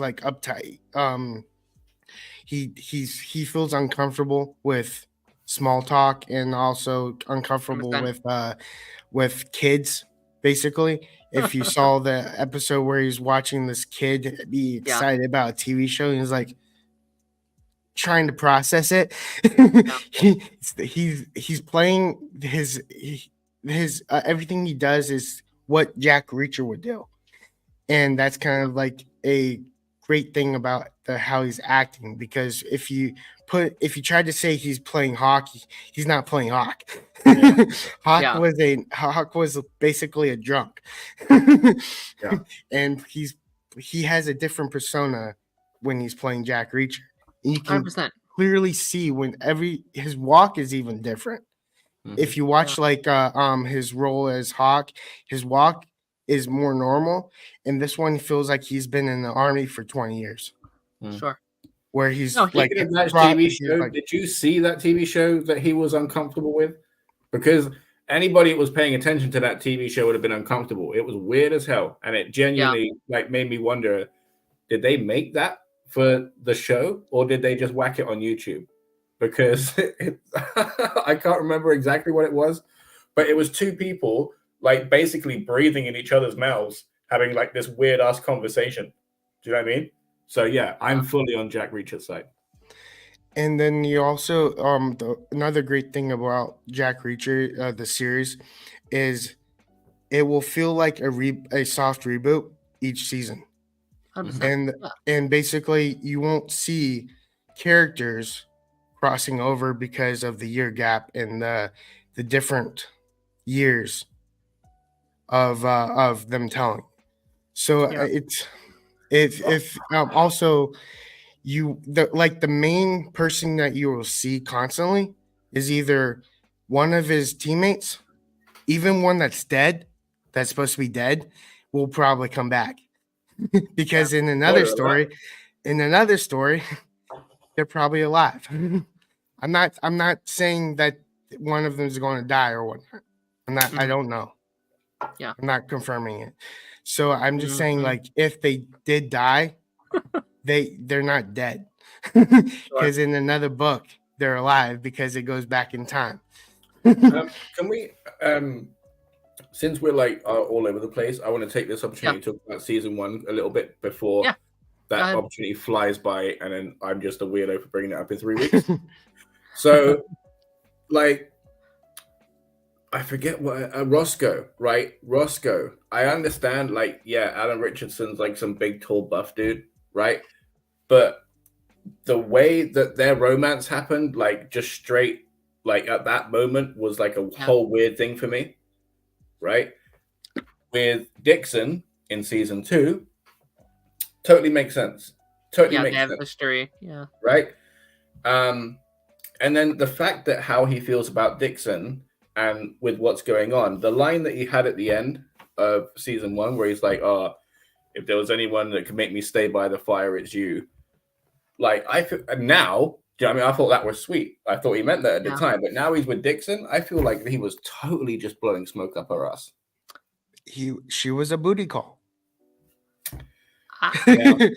Speaker 3: like uptight. He feels uncomfortable with small talk, and also uncomfortable with kids. Basically, if you saw the episode where he's watching this kid be excited about a TV show, and he's like trying to process it. He's playing his everything he does is what Jack Reacher would do, and that's kind of like a great thing about how he's acting, because if you tried to say he's playing Hawk, he's not playing Hawk. Hawk was basically a drunk. And he has a different persona when he's playing Jack Reacher. And you can
Speaker 1: 100%.
Speaker 3: Clearly see when his walk is even different. If you watch his role as Hawk, his walk is more normal, and this one feels like he's been in the army for 20 years.
Speaker 1: Sure.
Speaker 3: Where he's
Speaker 2: like that TV show. Did you see that TV show that he was uncomfortable with? Because anybody that was paying attention to that TV show would have been uncomfortable. It was weird as hell, and it genuinely made me wonder: did they make that for the show, or did they just whack it on YouTube? Because I can't remember exactly what it was, but it was two people like basically breathing in each other's mouths, having like this weird ass conversation. Do you know what I mean? So yeah, I'm fully on Jack Reacher's side.
Speaker 3: And then you also another great thing about Jack Reacher, the series, is it will feel like a soft reboot each season. 100%. And basically you won't see characters crossing over because of the year gap and the different years of them telling. So if also the main person that you will see constantly is either one of his teammates, even one that's dead, that's supposed to be dead, will probably come back. Because in another story, they're probably alive. I'm not saying that one of them is going to die or whatnot. I don't know.
Speaker 1: Yeah.
Speaker 3: I'm not confirming it. So I'm just saying, like, if they did die, they're not dead. Because in another book, they're alive because it goes back in time.
Speaker 2: Can we since we're like all over the place, I want to take this opportunity to talk about season 1 a little bit before that opportunity flies by, and then I'm just a weirdo for bringing it up in 3 weeks. So, like, I forget what Roscoe, right? Roscoe. I understand, like, Alan Richardson's like some big, tall, buff dude, right? But the way that their romance happened, like, just straight, like, at that moment was like a whole weird thing for me. right? With Dixon in season 2, totally makes sense. Totally makes sense.
Speaker 1: History, yeah.
Speaker 2: Right? And then the fact that how he feels about Dixon and with what's going on, the line that he had at the end of season 1, where he's like, "Oh, if there was anyone that could make me stay by the fire, it's you." Like, I feel now, do you know what I mean? I thought that was sweet. I thought he meant that at the time, but now he's with Dixon. I feel like he was totally just blowing smoke up her ass.
Speaker 3: She was a booty call.
Speaker 2: Yeah.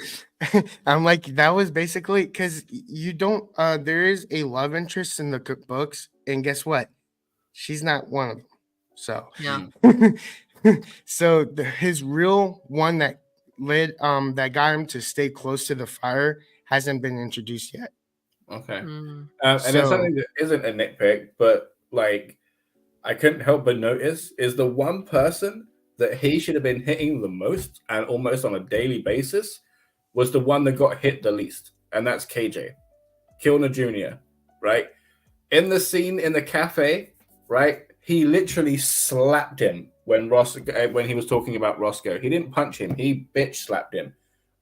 Speaker 3: I'm like, that was basically because you don't. There is a love interest in the books, and guess what? She's not one of them. So
Speaker 1: yeah.
Speaker 3: So his real one that led that got him to stay close to the fire hasn't been introduced yet.
Speaker 2: Okay. And then something that isn't a nitpick, but like I couldn't help but notice is the one person that he should have been hitting the most and almost on a daily basis was the one that got hit the least, and that's KJ Kilner Jr. Right in the scene in the cafe, right? He literally slapped him when he was talking about Roscoe. He didn't punch him; he bitch slapped him,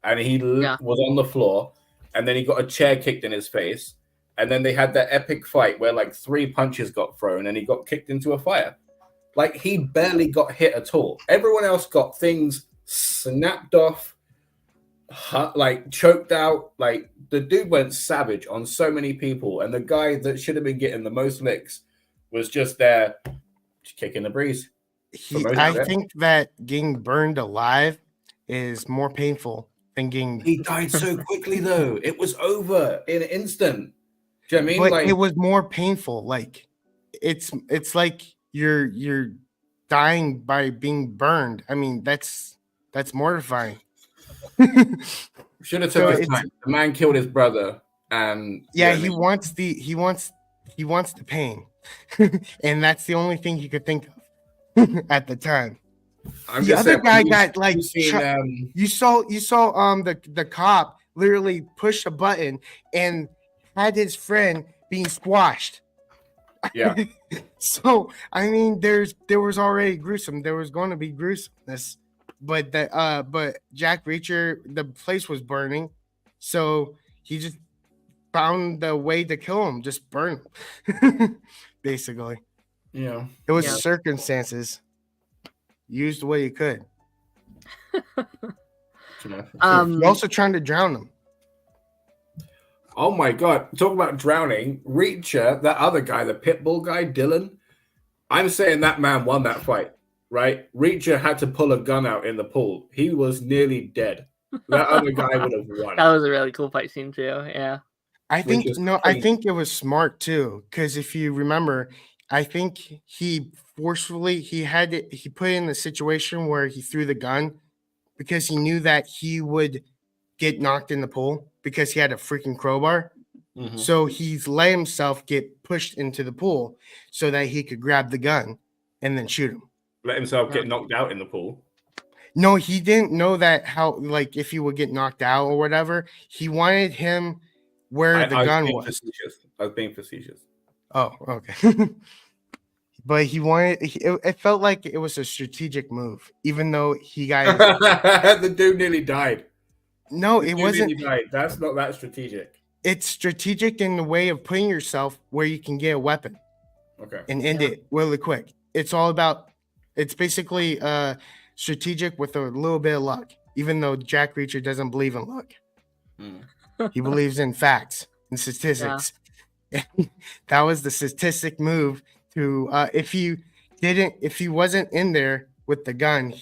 Speaker 2: and he was on the floor. And then he got a chair kicked in his face. And then they had that epic fight where like 3 punches got thrown and he got kicked into a fire. Like he barely got hit at all. Everyone else got things snapped off, like choked out. Like the dude went savage on so many people. And the guy that should have been getting the most licks was just there kicking the breeze.
Speaker 3: I think that getting burned alive is more painful.
Speaker 2: He died so quickly, though. It was over in an instant. Do you know what I mean?
Speaker 3: But
Speaker 2: like,
Speaker 3: it was more painful. Like it's like you're dying by being burned. I mean, that's mortifying.
Speaker 2: Should have took his time. The man killed his brother, and
Speaker 3: he wants the pain, and that's the only thing he could think of at the time. The other guy got like you saw the cop literally push a button and had his friend being squashed.
Speaker 2: Yeah.
Speaker 3: So I mean, there was already gruesome. There was going to be gruesomeness, but Jack Reacher, the place was burning, so he just found the way to kill him, just burn him, basically.
Speaker 2: Yeah,
Speaker 3: it was circumstances. Used the way he could. You're also trying to drown him.
Speaker 2: Oh my god! Talk about drowning. Reacher, that other guy, the pitbull guy, Dylan. I'm saying that man won that fight, right? Reacher had to pull a gun out in the pool. He was nearly dead. That other guy would have won.
Speaker 1: That was a really cool fight scene too. Yeah.
Speaker 3: I think it was smart too, because if you remember, I think he forcefully he put in the situation where he threw the gun because he knew that he would get knocked in the pool because he had a freaking crowbar. Mm-hmm. So he's let himself get pushed into the pool so that he could grab the gun and then shoot him.
Speaker 2: Let himself get knocked out in the pool.
Speaker 3: No, he didn't know that how, like, if he would get knocked out or whatever. He wanted him where the gun was.
Speaker 2: I was being facetious.
Speaker 3: Oh, okay. But he wanted. It felt like it was a strategic move, even though he got
Speaker 2: the dude nearly died.
Speaker 3: No, it wasn't.
Speaker 2: Nearly died. That's not that strategic.
Speaker 3: It's strategic in the way of putting yourself where you can get a weapon.
Speaker 2: Okay.
Speaker 3: And end it really quick. It's all about. It's basically strategic with a little bit of luck. Even though Jack Reacher doesn't believe in luck, he believes in facts and statistics. Yeah. That was the statistic move. To if he wasn't in there with the gun,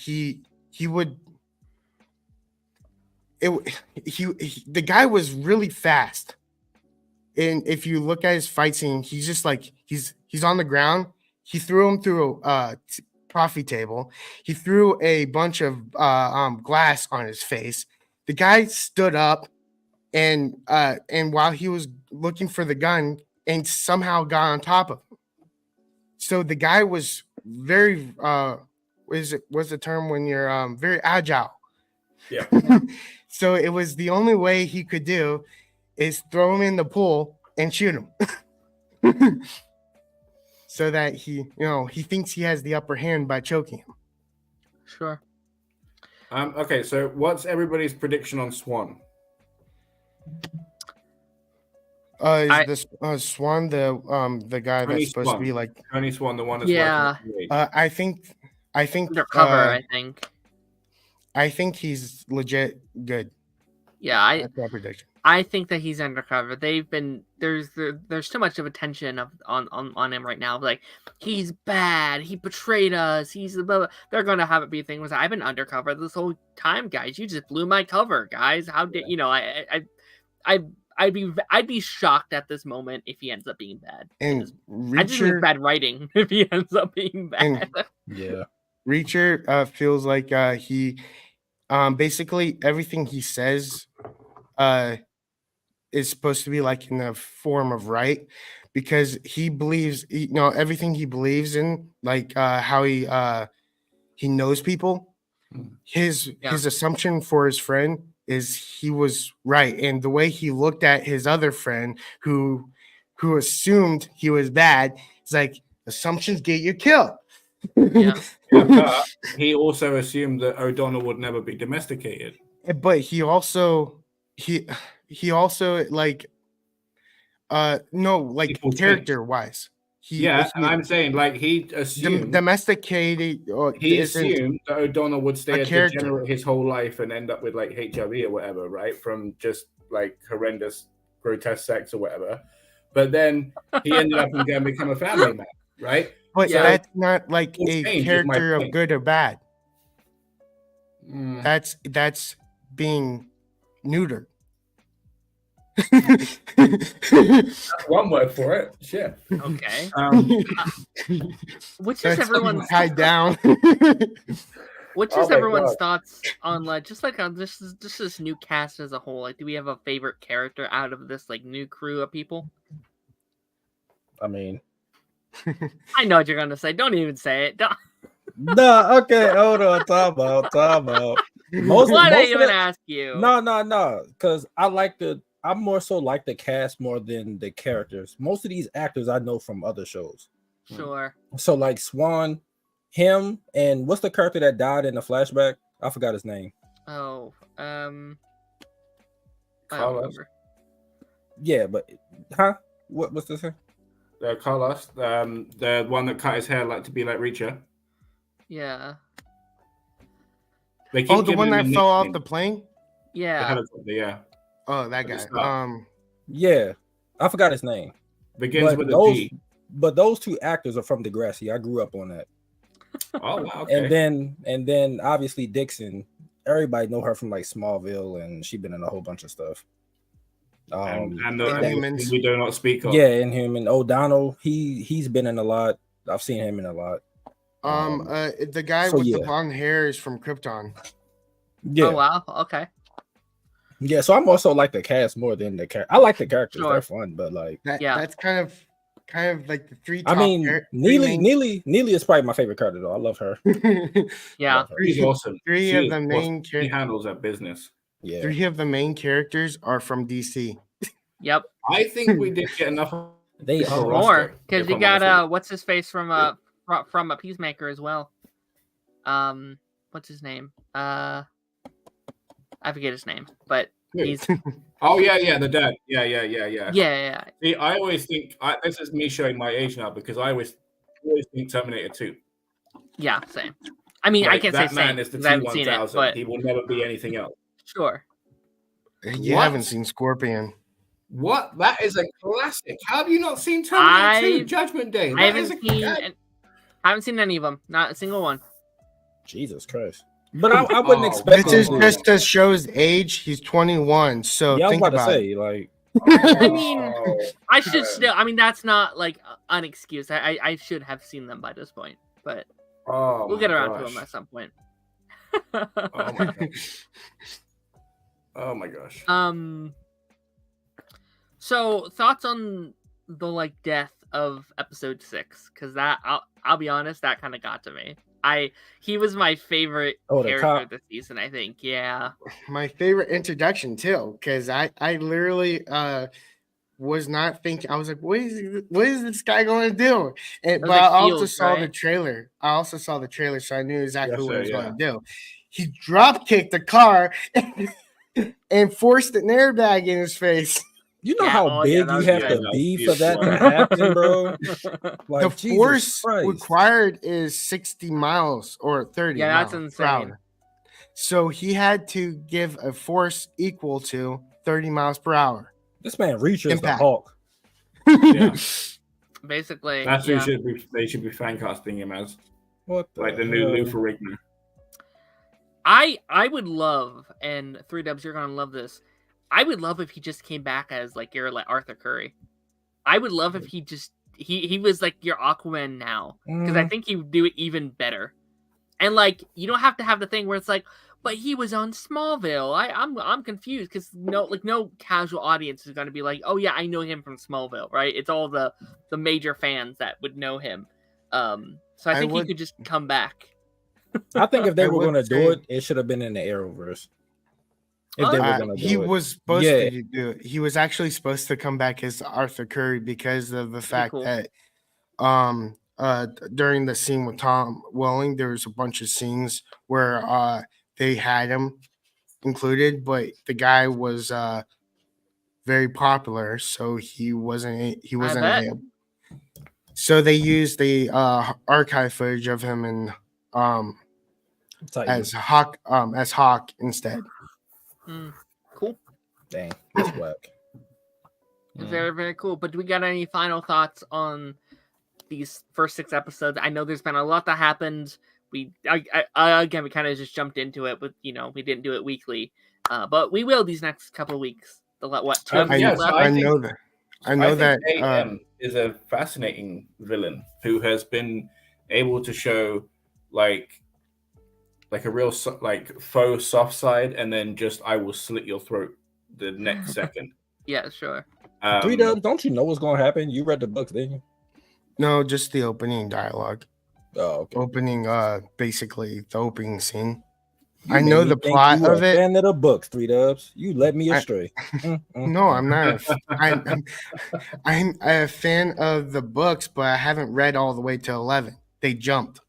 Speaker 3: the guy was really fast. And if you look at his fight scene, he's just like he's on the ground. He threw him through a coffee table. He threw a bunch of glass on his face. The guy stood up and while he was looking for the gun and somehow got on top of him. So the guy was very what's the term when you're very agile.
Speaker 2: Yeah.
Speaker 3: So it was the only way he could do is throw him in the pool and shoot him. so that he thinks he has the upper hand by choking him.
Speaker 1: Sure.
Speaker 2: Okay, so what's everybody's prediction on Swan?
Speaker 3: Is this Swan the guy
Speaker 2: Tony
Speaker 3: that's supposed
Speaker 2: Swan.
Speaker 3: to be like
Speaker 2: Tony Swan, the one that's working?
Speaker 3: I think
Speaker 1: undercover.
Speaker 3: I think he's legit good.
Speaker 1: Yeah,
Speaker 3: that's my prediction.
Speaker 1: I think that he's undercover. There's too much of attention on him right now. Like, he's bad. He betrayed us. They're gonna have it be a thing. I've been undercover this whole time, guys. You just blew my cover, guys. How did I'd be shocked at this moment if he ends up being bad.
Speaker 3: And
Speaker 1: I just think it's bad writing if he ends up being bad.
Speaker 4: Yeah,
Speaker 3: Reacher feels like he basically everything he says is supposed to be like in the form of right, because he believes everything he believes in, like how he knows people. His assumption for his friend is he was right, and the way he looked at his other friend who assumed he was bad, it's like assumptions get you killed.
Speaker 2: But he also assumed that O'Donnell would never be domesticated.
Speaker 3: But he also like character wise.
Speaker 2: And I'm saying like he assumed
Speaker 3: domesticated.
Speaker 2: He assumed that O'Donnell would stay a degenerate his whole life and end up with like HIV or whatever, right? From just like horrendous, grotesque sex or whatever. But then he ended up and going to become a family man, right?
Speaker 3: But that's not like a character of good or bad. That's being neutered.
Speaker 2: That's one word for it. Shit.
Speaker 1: Okay. Which is
Speaker 3: That's
Speaker 1: everyone's
Speaker 3: tied down?
Speaker 1: Which is everyone's thoughts on this new cast as a whole? Like, do we have a favorite character out of this like new crew of people?
Speaker 4: I mean,
Speaker 1: I know what you're gonna say. Don't even say it. Don't.
Speaker 4: No, okay, hold on. Time out.
Speaker 1: Why did I even ask you?
Speaker 4: No, because I more so like the cast more than the characters. Most of these actors I know from other shows.
Speaker 1: Sure.
Speaker 4: So like Swan, him, and what's the character that died in the flashback? I forgot his name.
Speaker 1: Oh,
Speaker 2: Carlos.
Speaker 4: Yeah, but what's this thing?
Speaker 2: Carlos, the one that cut his hair like to be like Reacher.
Speaker 1: Yeah.
Speaker 3: The one that fell off the plane?
Speaker 1: Yeah.
Speaker 2: The helicopter, yeah.
Speaker 3: Oh, that guy.
Speaker 4: Yeah. I forgot his name.
Speaker 2: Begins with a D.
Speaker 4: But those two actors are from Degrassi. I grew up on that.
Speaker 2: Oh, wow. Okay.
Speaker 4: And then obviously Dixon. Everybody know her from like Smallville, and she's been in a whole bunch of stuff.
Speaker 2: And we do not speak of.
Speaker 4: Yeah, Inhuman. O'Donnell, he's been in a lot. I've seen him in a lot.
Speaker 3: The guy with the blonde hair is from Krypton.
Speaker 4: Yeah.
Speaker 1: Oh wow. Okay.
Speaker 4: Yeah, so I'm also like the cast more than the character. I like the characters; they're fun, but like
Speaker 3: that's kind of like the three.
Speaker 4: I mean, Neely is probably my favorite character though. I love her.
Speaker 1: Yeah,
Speaker 2: she's awesome.
Speaker 3: Three of the main characters.
Speaker 2: She handles that business.
Speaker 4: Yeah.
Speaker 3: 3 of the main characters are from DC.
Speaker 1: Yep.
Speaker 2: I think we did get enough.
Speaker 4: They are
Speaker 1: more because you got what's his face from a Peacemaker as well. What's his name? I forget his name, but he's.
Speaker 2: Oh yeah, the dad. Yeah.
Speaker 1: Yeah.
Speaker 2: See, I always think this is me showing my age now because I always think Terminator 2.
Speaker 1: Yeah, same. I mean, I can't say same.
Speaker 2: That man is the T-1000. But he will never be anything else.
Speaker 1: Sure.
Speaker 3: You haven't seen Scorpion.
Speaker 2: What? That is a classic. How have you not seen Terminator 2 Judgment Day?
Speaker 1: I haven't seen any of them. Not a single one.
Speaker 4: Jesus Christ. But I wouldn't expect.
Speaker 3: This is just to show his age. He's 21. So
Speaker 4: yeah,
Speaker 3: think
Speaker 4: I was about
Speaker 3: about
Speaker 4: to say, like.
Speaker 1: I mean, I should still. I mean, that's not like an excuse. I should have seen them by this point, but we'll get around to them at some point.
Speaker 2: Oh my gosh.
Speaker 1: So thoughts on the like death of episode 6? Because that I'll be honest, that kind of got to me. He was my favorite character this season, I think. Yeah.
Speaker 3: My favorite introduction too, because I literally was not thinking. I was like, what is this guy going to do? But
Speaker 1: like
Speaker 3: I also
Speaker 1: Fields,
Speaker 3: saw
Speaker 1: right?
Speaker 3: the trailer. So I knew exactly what he was
Speaker 2: yeah.
Speaker 3: going to do. He drop kicked the car and forced an airbag in his face.
Speaker 4: You know how big you have to be for that to happen, bro? Like,
Speaker 3: the force required is 60 miles or 30 miles
Speaker 1: that's insane.
Speaker 3: per hour. So he had to give a force equal to 30 miles per hour.
Speaker 4: This man reaches the Hulk.
Speaker 2: Yeah.
Speaker 1: Basically,
Speaker 2: that's who they should be fan casting him as.
Speaker 4: What
Speaker 2: like the new Lou Ferrigno.
Speaker 1: I would love, and 3Dubs, you're gonna love this. I would love if he just came back as like your like Arthur Curry. I would love if he just he was like your Aquaman now, because I think he would do it even better. And like you don't have to have the thing where it's like, but he was on Smallville. I'm confused because no casual audience is gonna be like, oh yeah, I know him from Smallville, right? It's all the major fans that would know him. So I think he could just come back.
Speaker 4: I think if they were going to do it, it should have been in the Arrowverse. If they were going to do it.
Speaker 3: He was supposed to do it. He was actually supposed to come back as Arthur Curry because of the fact that during the scene with Tom Welling, there was a bunch of scenes where they had him included, but the guy was very popular, so he wasn't able. So they used the archive footage of him and as Hawk instead.
Speaker 1: Cool.
Speaker 4: Dang, that's whack.
Speaker 1: Very, very cool. But do we got any final thoughts on these first 6 episodes? I know there's been a lot that happened. Again, we kind of just jumped into it, but we didn't do it weekly. But we will these next couple of weeks.
Speaker 3: I know that. I know that
Speaker 2: AM is a fascinating villain who has been able to show like a real faux soft side, and then just I will slit your throat the next second.
Speaker 1: Yeah, sure.
Speaker 4: 3Dubs, don't you know what's going to happen? You read the books, didn't you?
Speaker 3: No, just the opening dialogue.
Speaker 4: Oh, okay.
Speaker 3: Basically the opening scine. I know the plot of it.
Speaker 4: Fan of the books, 3Dubs. You led me astray.
Speaker 3: No, I'm not. I'm a fan of the books, but I haven't read all the way to 11. They jumped.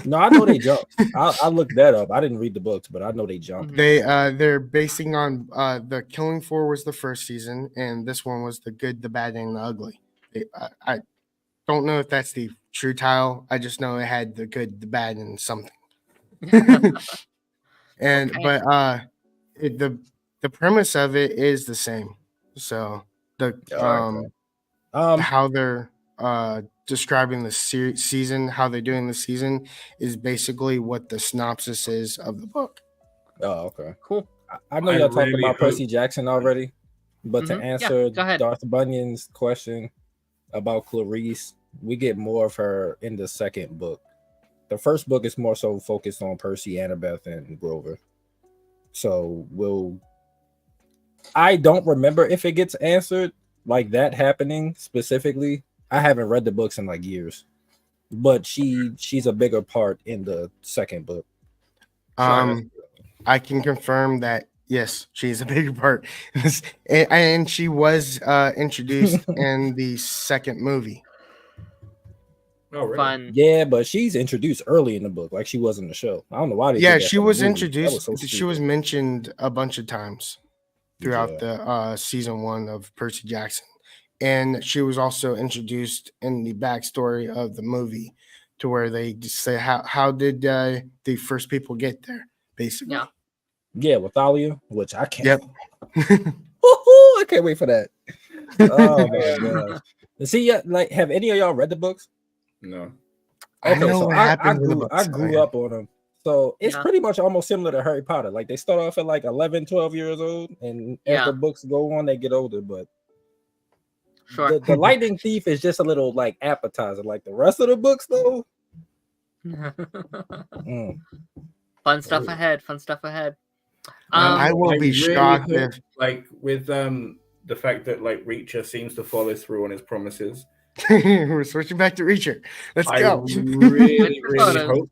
Speaker 4: No, I know they jumped. I looked that up. I didn't read the books, but I know they jumped.
Speaker 3: They're basing on the Killing Floor was the first season, and this one was the Good, the Bad, and the Ugly. I don't know if that's the true title. I just know it had the good, the bad, and something. But the premise of it is the same. So how they're describing the season, how they're doing the season is basically what the synopsis is of the book.
Speaker 4: Oh, okay,
Speaker 1: cool.
Speaker 4: I know y'all talked about Percy Jackson already, but to answer Darth Bunyan's question about Clarice, we get more of her in the second book. The first book is more so focused on Percy, Annabeth, and Grover. So I don't remember if it gets answered like that happening specifically. I haven't read the books in like years, but she's a bigger part in the second book.
Speaker 3: I can confirm that yes, she's a bigger part, and she was introduced in the second movie.
Speaker 2: Oh, really?
Speaker 1: Fun.
Speaker 4: Yeah, but she's introduced early in the book, like she was in the show. I don't know why.
Speaker 3: She was introduced. She was mentioned a bunch of times throughout the season 1 of Percy Jackson, and she was also introduced in the backstory of the movie, to where they just say how did the first people get there, basically.
Speaker 4: Yeah, with Thalia, which I can't.
Speaker 3: Yep.
Speaker 4: I can't wait for that. Oh my god! See, like, have any of y'all read the books?
Speaker 2: No.
Speaker 4: Okay, so I grew up on them. So it's pretty much almost similar to Harry Potter. Like they start off at like 11, 12 years old, and as the books go on, they get older. But the Lightning Thief is just a little like appetizer. Like the rest of the books, though.
Speaker 1: Fun stuff ahead.
Speaker 3: I will be shocked if,
Speaker 2: like, with the fact that like Reacher seems to follow through on his promises.
Speaker 3: We're switching back to Reacher. Let's go.
Speaker 2: I really hope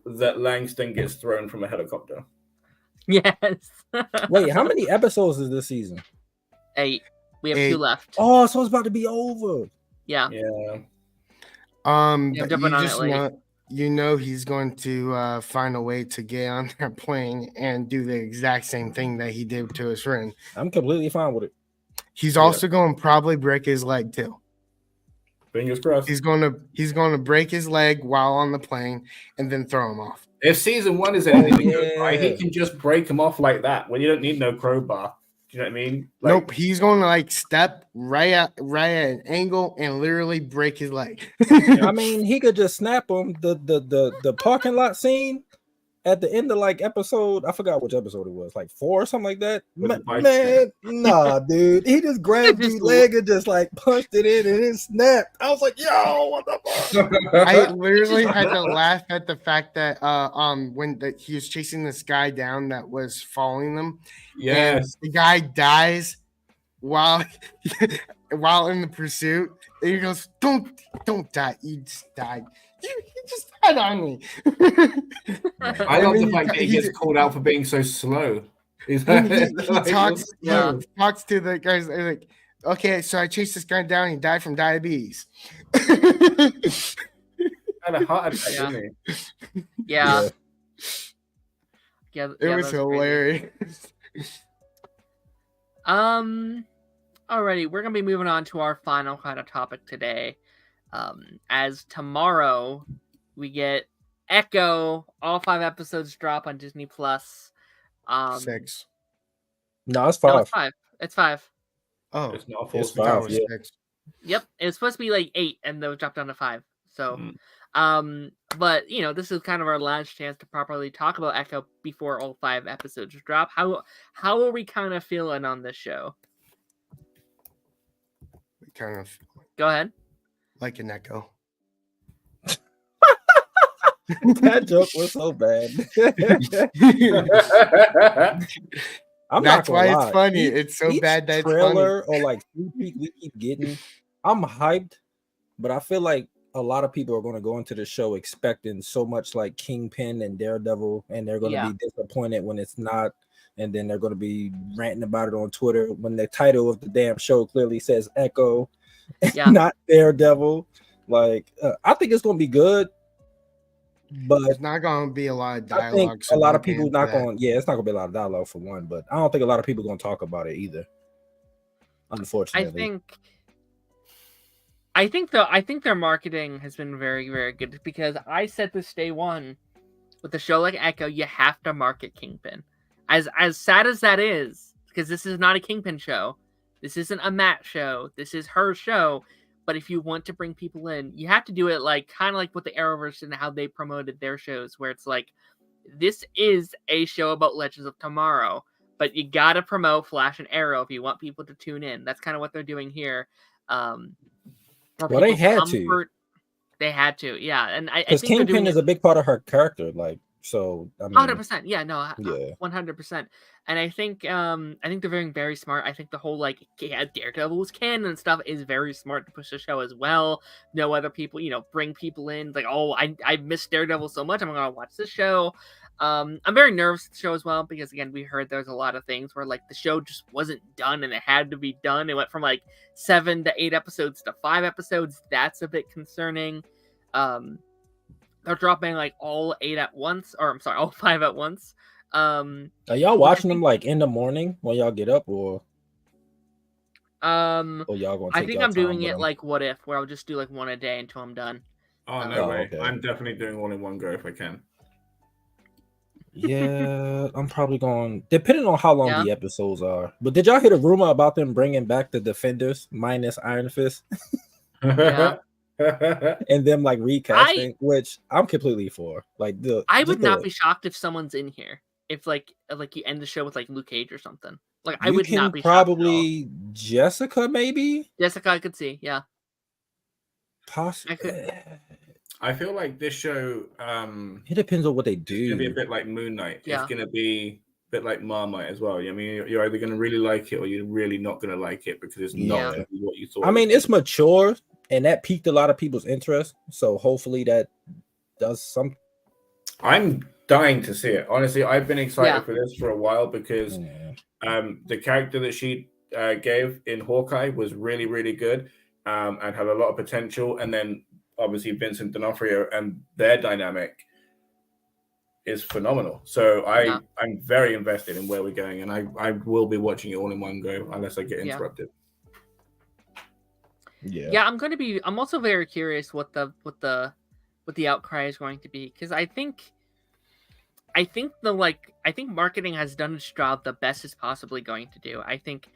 Speaker 2: that Langston gets thrown from a helicopter.
Speaker 1: Yes.
Speaker 4: Wait, how many episodes is this season?
Speaker 1: 8. We have 2 left.
Speaker 4: Oh, so it's about to be over.
Speaker 1: Yeah.
Speaker 3: I'm jumping on it late. You know he's going to find a way to get on that plane and do the exact same thing that he did to his friend.
Speaker 4: I'm completely fine with it.
Speaker 3: He's also going to probably break his leg too.
Speaker 2: Fingers crossed.
Speaker 3: He's going to break his leg while on the plane and then throw him off.
Speaker 2: If season 1 is anything good, right, he can just break him off like that when you don't need no crowbar. Do you know what I mean?
Speaker 3: Nope, he's going to step right at an angle and literally break his leg.
Speaker 4: I mean, he could just snap him. The parking lot scene at the end of episode, I forgot which episode it was, 4 or something like that. Man, nah, dude. He just grabbed his leg and just punched it in and it snapped. I was like, yo, what the fuck?
Speaker 3: I literally had to laugh at the fact that when he was chasing this guy down that was following them.
Speaker 2: Yes.
Speaker 3: The guy dies while in the pursuit. And he goes, Don't die. You just died. He just died on me.
Speaker 2: I love the fact that he gets called out for being so slow.
Speaker 3: He talks to the guys like, okay, so I chased this guy down. He died from diabetes.
Speaker 2: Had a heart attack, didn't he?
Speaker 1: Yeah.
Speaker 3: It was hilarious.
Speaker 1: Alrighty, we're gonna be moving on to our final kind of topic today. As tomorrow we get Echo, all 5 episodes drop on Disney Plus.
Speaker 3: 6.
Speaker 4: No, it's 5.
Speaker 1: No, it's 5. It's 5.
Speaker 3: Oh,
Speaker 2: it's not
Speaker 4: 4. It's 5. Yeah.
Speaker 3: 6.
Speaker 1: Yep, it was supposed to be 8, and they'll drop down to 5. So, but this is kind of our last chance to properly talk about Echo before all 5 episodes drop. How are we kind of feeling on this show?
Speaker 3: Kind of.
Speaker 1: Go ahead.
Speaker 3: Like an Echo.
Speaker 4: That joke was so bad.
Speaker 3: That's why it's funny. It's so bad that
Speaker 4: trailer it's funny. Or we keep getting. I'm hyped, but I feel like a lot of people are going to go into the show expecting so much like Kingpin and Daredevil, and they're going to be disappointed when it's not. And then they're going to be ranting about it on Twitter when the title of the damn show clearly says Echo, not Daredevil. I think it's going to be good, but
Speaker 3: it's not going to be a lot of dialogue.
Speaker 4: I think a lot of people not going. Yeah, it's not going to be a lot of dialogue for one, but I don't think a lot of people are going to talk about it either. Unfortunately,
Speaker 1: I think their marketing has been very, very good because I said this day one with a show like Echo, you have to market Kingpin. As sad as that is, because this is not a Kingpin show, this isn't a Matt show, this is her show. But if you want to bring people in, you have to do it kind of like with the Arrowverse and how they promoted their shows, where it's this is a show about Legends of Tomorrow, but you gotta promote Flash and Arrow if you want people to tune in. That's kind of what they're doing here.
Speaker 4: Well, they had to.
Speaker 1: They had to, yeah. And I
Speaker 4: think Kingpin is a big part of her character, So
Speaker 1: 100%, yeah, no, 100%. And I think they're very, very smart. I think the whole Daredevil's canon and stuff is very smart to push the show as well. No other people, bring people in I miss Daredevil so much, I'm gonna watch this show. I'm very nervous at the show as well because again we heard there's a lot of things where the show just wasn't done and it had to be done. It went from 7 to 8 episodes to 5 episodes. That's a bit concerning. They're dropping all 8 at once, or I'm sorry, all 5 at once.
Speaker 4: Are y'all watching them in the morning when y'all get up, or y'all gonna
Speaker 1: I think I'm doing it What If, where I'll just do 1 a day until I'm done.
Speaker 2: Oh no way! Okay. I'm definitely doing all in one go if I can.
Speaker 4: Yeah, I'm probably going depending on how long the episodes are. But did y'all hear the rumor about them bringing back the Defenders minus Iron Fist?
Speaker 1: Yeah.
Speaker 4: And them recasting, which I'm completely for.
Speaker 1: I would not be shocked if someone's in here. If you end the show with Luke Cage or something. I would not be
Speaker 4: probably shocked Jessica, maybe.
Speaker 1: Jessica, I could see, yeah.
Speaker 4: Possibly.
Speaker 2: I feel like this show.
Speaker 4: It depends on what they do.
Speaker 2: It's gonna be a bit like Moon Knight.
Speaker 1: Yeah.
Speaker 2: It's gonna be a bit like Marmite as well. I mean, you're either gonna really like it or you're really not gonna like it because it's not gonna be what you thought.
Speaker 4: I mean, it's mature. And that piqued a lot of people's interest. So hopefully that does some.
Speaker 2: I'm dying to see it. Honestly, I've been excited for this for a while because the character that she gave in Hawkeye was really, really good, and had a lot of potential. And then obviously Vincent D'Onofrio and their dynamic is phenomenal. So I'm very invested in where we're going, and I will be watching it all in one go unless I get interrupted.
Speaker 1: Yeah, I'm also very curious what the outcry is going to be, because I think marketing has done its job the best it's possibly going to do. I think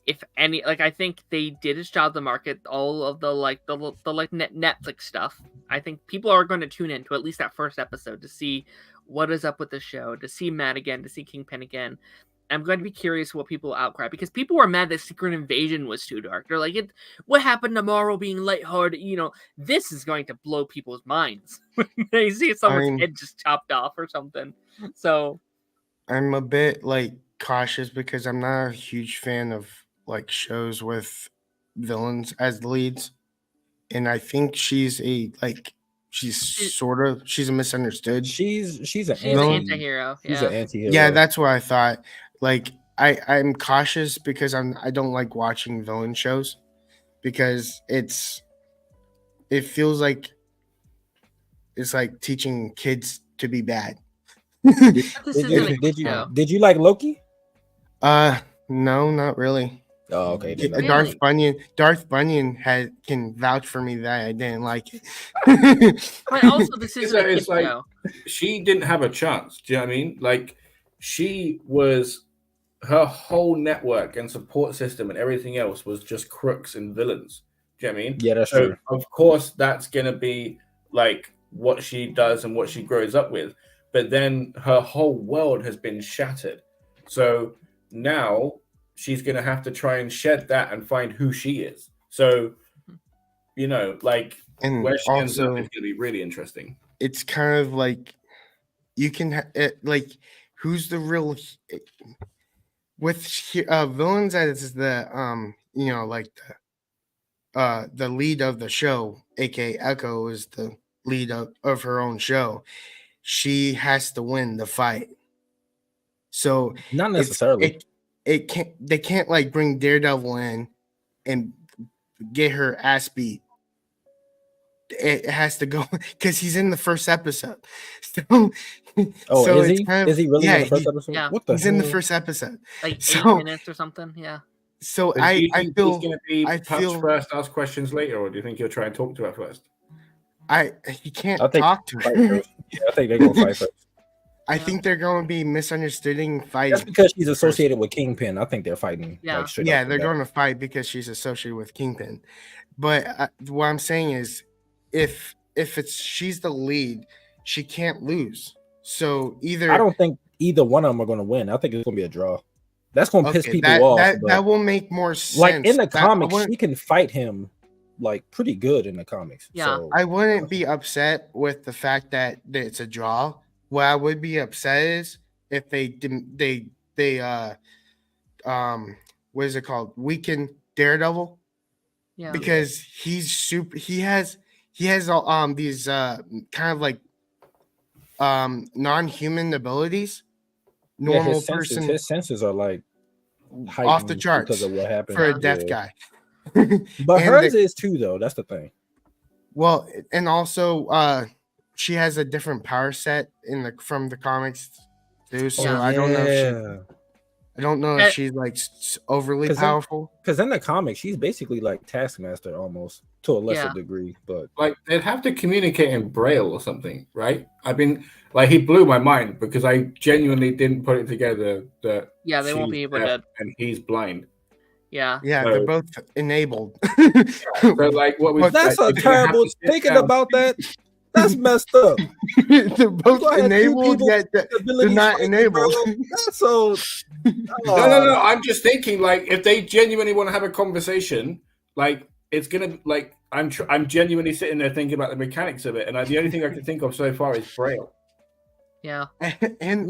Speaker 1: if any, I think they did its job to market all of the Netflix stuff. I think people are going to tune in to at least that first episode to see what is up with the show, to see Matt again, to see Kingpin again. I'm going to be curious what people outcry, because people were mad that Secret Invasion was too dark. They're like, what happened to Marvel being lighthearted? This is going to blow people's minds when they see someone's head just chopped off or something. So
Speaker 3: I'm a bit cautious because I'm not a huge fan of shows with villains as leads, and I think she's a misunderstood.
Speaker 4: She's an
Speaker 1: anti-hero.
Speaker 4: She's an anti-hero.
Speaker 3: Yeah, that's what I thought. I'm cautious because I don't like watching villain shows because it feels like it's like teaching kids to be bad.
Speaker 4: Did you like Loki?
Speaker 3: No, not really.
Speaker 4: Oh, okay.
Speaker 3: Darth Bunyan can vouch for me that I didn't like it.
Speaker 1: But also, this is
Speaker 2: she didn't have a chance. Do you know what I mean? She was, her whole network and support system and everything else was just crooks and villains. Do you know what I mean?
Speaker 4: Yeah, that's true.
Speaker 2: Of course, that's gonna be what she does and what she grows up with. But then her whole world has been shattered. So now she's going to have to try and shed that and find who she is. So, and where she ends up is going to be really interesting.
Speaker 3: It's kind of you can who's the real with villains as the the lead of the show, aka Echo is the lead of her own show. She has to win the fight. So
Speaker 4: not necessarily.
Speaker 3: They can't bring Daredevil in and get her ass beat. It has to go because he's in the first episode. So,
Speaker 4: is he? Is he really in the first episode?
Speaker 1: Yeah.
Speaker 3: What he's in the first episode.
Speaker 1: 8 minutes or something. Yeah.
Speaker 3: So I feel
Speaker 2: he's going to be first, ask questions later, or do you think he'll try and talk to her first?
Speaker 3: He can't talk to her.
Speaker 4: Yeah, I think they're going to fight first.
Speaker 3: I think they're going to be misunderstanding fighting.
Speaker 4: That's because she's associated with Kingpin. I think they're fighting.
Speaker 1: Yeah,
Speaker 3: they're going to fight because she's associated with Kingpin. But what I'm saying is, if she's the lead, she can't lose. So I
Speaker 4: don't think either one of them are going to win. I think it's going to be a draw. That's going to piss people off.
Speaker 3: That will make more sense.
Speaker 4: In the comics, she can fight him pretty good in the comics.
Speaker 1: Yeah,
Speaker 4: so.
Speaker 3: I wouldn't be upset with the fact that it's a draw. What I would be upset is if they what is it called? Weaken Daredevil.
Speaker 1: Yeah.
Speaker 3: Because he's super. He has these kind of non-human abilities. Normal person.
Speaker 4: His senses are
Speaker 3: off the charts
Speaker 4: because of what happened
Speaker 3: for a deaf guy.
Speaker 4: But hers is too, though. That's the thing.
Speaker 3: Well, and also she has a different power set from the comics too. So I don't know if she's overly powerful.
Speaker 4: Because in the comics, she's basically like Taskmaster almost to a lesser degree. But
Speaker 2: they'd have to communicate in Braille or something, right? I've been he blew my mind because I genuinely didn't put it together that
Speaker 1: they won't be able to,
Speaker 2: and he's blind.
Speaker 1: Yeah,
Speaker 3: they're both enabled.
Speaker 2: So what was
Speaker 4: that's a terrible thinking about that. That's messed up.
Speaker 3: They're both enabled, yet they're not enabled.
Speaker 4: That's so.
Speaker 2: No. I'm just thinking, if they genuinely want to have a conversation, it's gonna I'm genuinely sitting there thinking about the mechanics of it, and the only thing I can think of so far is Braille.
Speaker 1: Yeah,
Speaker 3: and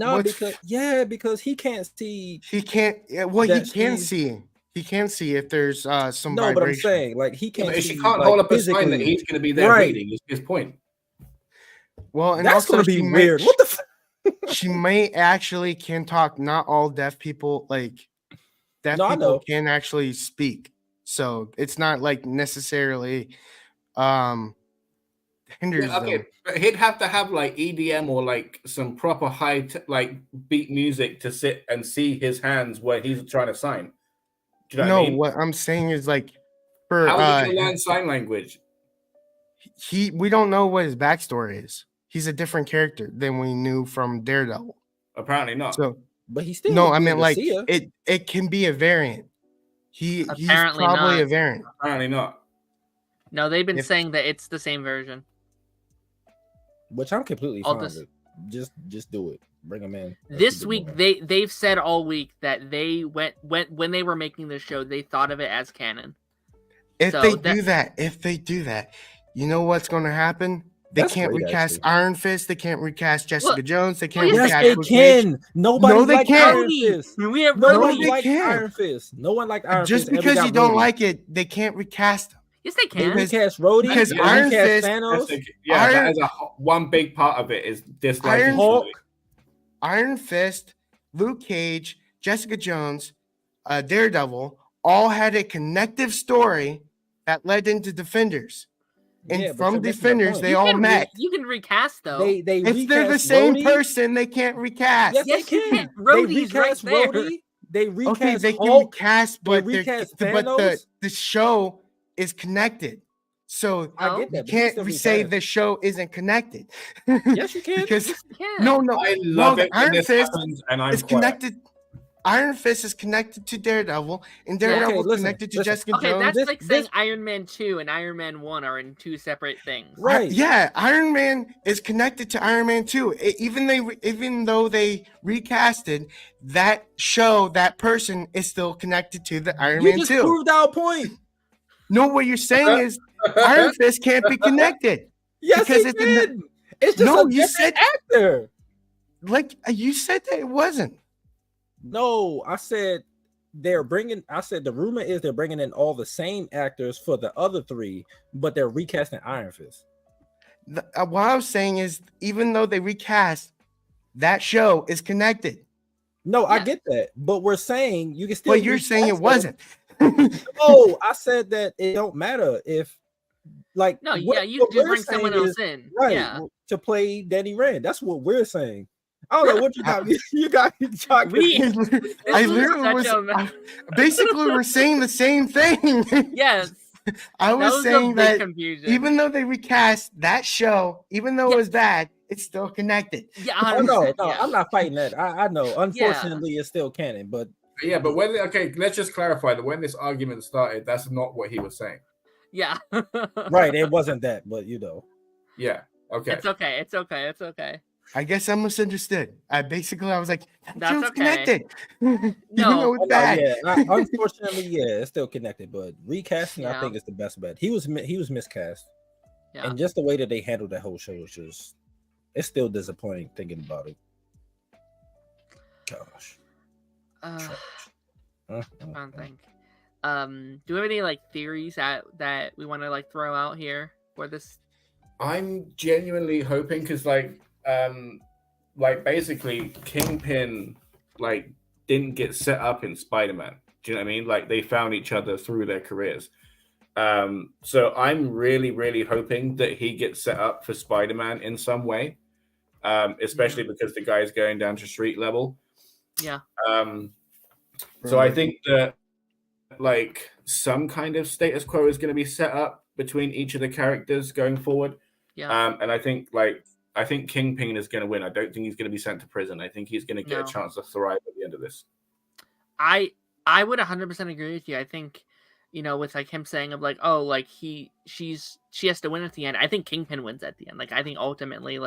Speaker 4: because he can't see.
Speaker 3: He can't. Well, he can see. He can't see if there's some.
Speaker 4: No,
Speaker 3: vibration.
Speaker 4: But I'm saying he can't.
Speaker 2: But she can't hold up a sign that he's going to be there reading. Is his point.
Speaker 3: Well, and
Speaker 4: that's
Speaker 3: also
Speaker 4: going to be weird. What the?
Speaker 3: She may actually can talk. Not all deaf people deaf people can actually speak, so it's not like necessarily hinders them.
Speaker 2: But he'd have to have like EDM or like some proper high like beat music to sit and see his hands where he's trying to sign. Do you know what I mean?
Speaker 3: What I'm saying is like for
Speaker 2: how did you learn sign language?
Speaker 3: We don't know what his backstory is. He's a different character than we knew from Daredevil.
Speaker 2: Apparently not.
Speaker 3: So,
Speaker 4: but he's still
Speaker 3: I mean like it can be a variant. He's probably a variant.
Speaker 2: Apparently not.
Speaker 1: No, they've been saying that it's the same version.
Speaker 4: Which I'm completely fine with. Just do it. Bring them in.
Speaker 1: This week they've said all week that they when they were making the show, they thought of it as canon.
Speaker 3: If they do that, you know what's going to happen? They can't recast Iron Fist. They can't recast Jessica Jones. They can't recast.
Speaker 4: Yes, they can. Nobody
Speaker 3: they
Speaker 4: can't.
Speaker 3: Iron
Speaker 4: Fist.
Speaker 1: We have
Speaker 4: nobody likes Iron Fist. No one liked Iron
Speaker 3: Fist. Just because you don't like it, they can't recast them.
Speaker 1: Yes, they can.
Speaker 4: They recast Rhodey.
Speaker 3: Because Iron Fist,
Speaker 4: Thanos.
Speaker 2: That is one big part of it is disliking
Speaker 3: Hulk, Iron Fist, Luke Cage, Jessica Jones, Daredevil all had a connective story that led into Defenders. And from Defenders, they all met.
Speaker 1: You can recast though.
Speaker 3: If they're the same person, they can't recast.
Speaker 4: Yes, they can.
Speaker 1: Rhodey's right there.
Speaker 4: Rhodey. They recast.
Speaker 3: Okay, they
Speaker 4: Hulk.
Speaker 3: can recast, but
Speaker 4: Thanos.
Speaker 3: the show is connected. So
Speaker 4: I get that,
Speaker 3: you can't say the show isn't connected.
Speaker 4: Yes, you can.
Speaker 3: Because
Speaker 2: no, I love it.
Speaker 3: Iron Fist is connected. Iron Fist is connected to Daredevil, and Daredevil is connected to Jessica Jones.
Speaker 1: That's like saying Iron Man 2 and Iron Man 1 are in two separate things.
Speaker 4: Right.
Speaker 3: Iron Man is connected to Iron Man 2. Even though they recasted that show, that person is still connected to the Iron Man 2.
Speaker 4: You just proved our point.
Speaker 3: No, what you're saying is Iron Fist can't be connected.
Speaker 4: Yes, because it's just a different actor.
Speaker 3: Like you said that it wasn't.
Speaker 4: No, I said the rumor is they're bringing in all the same actors for the other three, but they're recasting Iron Fist.
Speaker 3: What I was saying is, even though they recast, that show is connected.
Speaker 4: No, I get that, but we're saying you can still.
Speaker 3: But you're saying it wasn't.
Speaker 4: No, I said that it don't matter if, like,
Speaker 1: no, you can bring someone else in,
Speaker 4: right? To play Danny Rand. That's what we're saying. I don't know what you got. You got talking.
Speaker 3: I literally was basically we're saying the same thing.
Speaker 1: Yes.
Speaker 3: I was saying that even though they recast that show, even though it was bad, it's still connected.
Speaker 1: Yeah,
Speaker 4: no, I'm not fighting that. I know. Unfortunately, it's still canon, but
Speaker 2: when let's just clarify that when this argument started, that's not what he was saying.
Speaker 1: Yeah.
Speaker 4: Right, it wasn't that, but you know.
Speaker 2: Yeah. Okay.
Speaker 1: It's okay.
Speaker 3: I guess I misunderstood. I was like,
Speaker 1: that's okay.
Speaker 3: Connected.
Speaker 1: No,
Speaker 3: it's bad.
Speaker 4: Unfortunately, it's still connected. But recasting, I think, is the best bet. He was miscast, and just the way that they handled that whole show was just, it's still disappointing thinking about it. Gosh.
Speaker 1: I'm trying to think. Do we have any like theories that we want to like throw out here for this?
Speaker 2: I'm genuinely hoping because basically Kingpin didn't get set up in Spider-Man. Do you know what I mean? Like they found each other through their careers. So I'm really, really hoping that he gets set up for Spider-Man in some way. Especially because the guy's going down to street level.
Speaker 1: Yeah.
Speaker 2: So I think that some kind of status quo is going to be set up between each of the characters going forward.
Speaker 1: Yeah.
Speaker 2: And I think Kingpin is going to win. I don't think he's going to be sent to prison. I think he's going to get a chance to thrive at the end of this.
Speaker 1: I would 100% agree with you. I think, with him saying of she has to win at the end. I think Kingpin wins at the end. I think ultimately,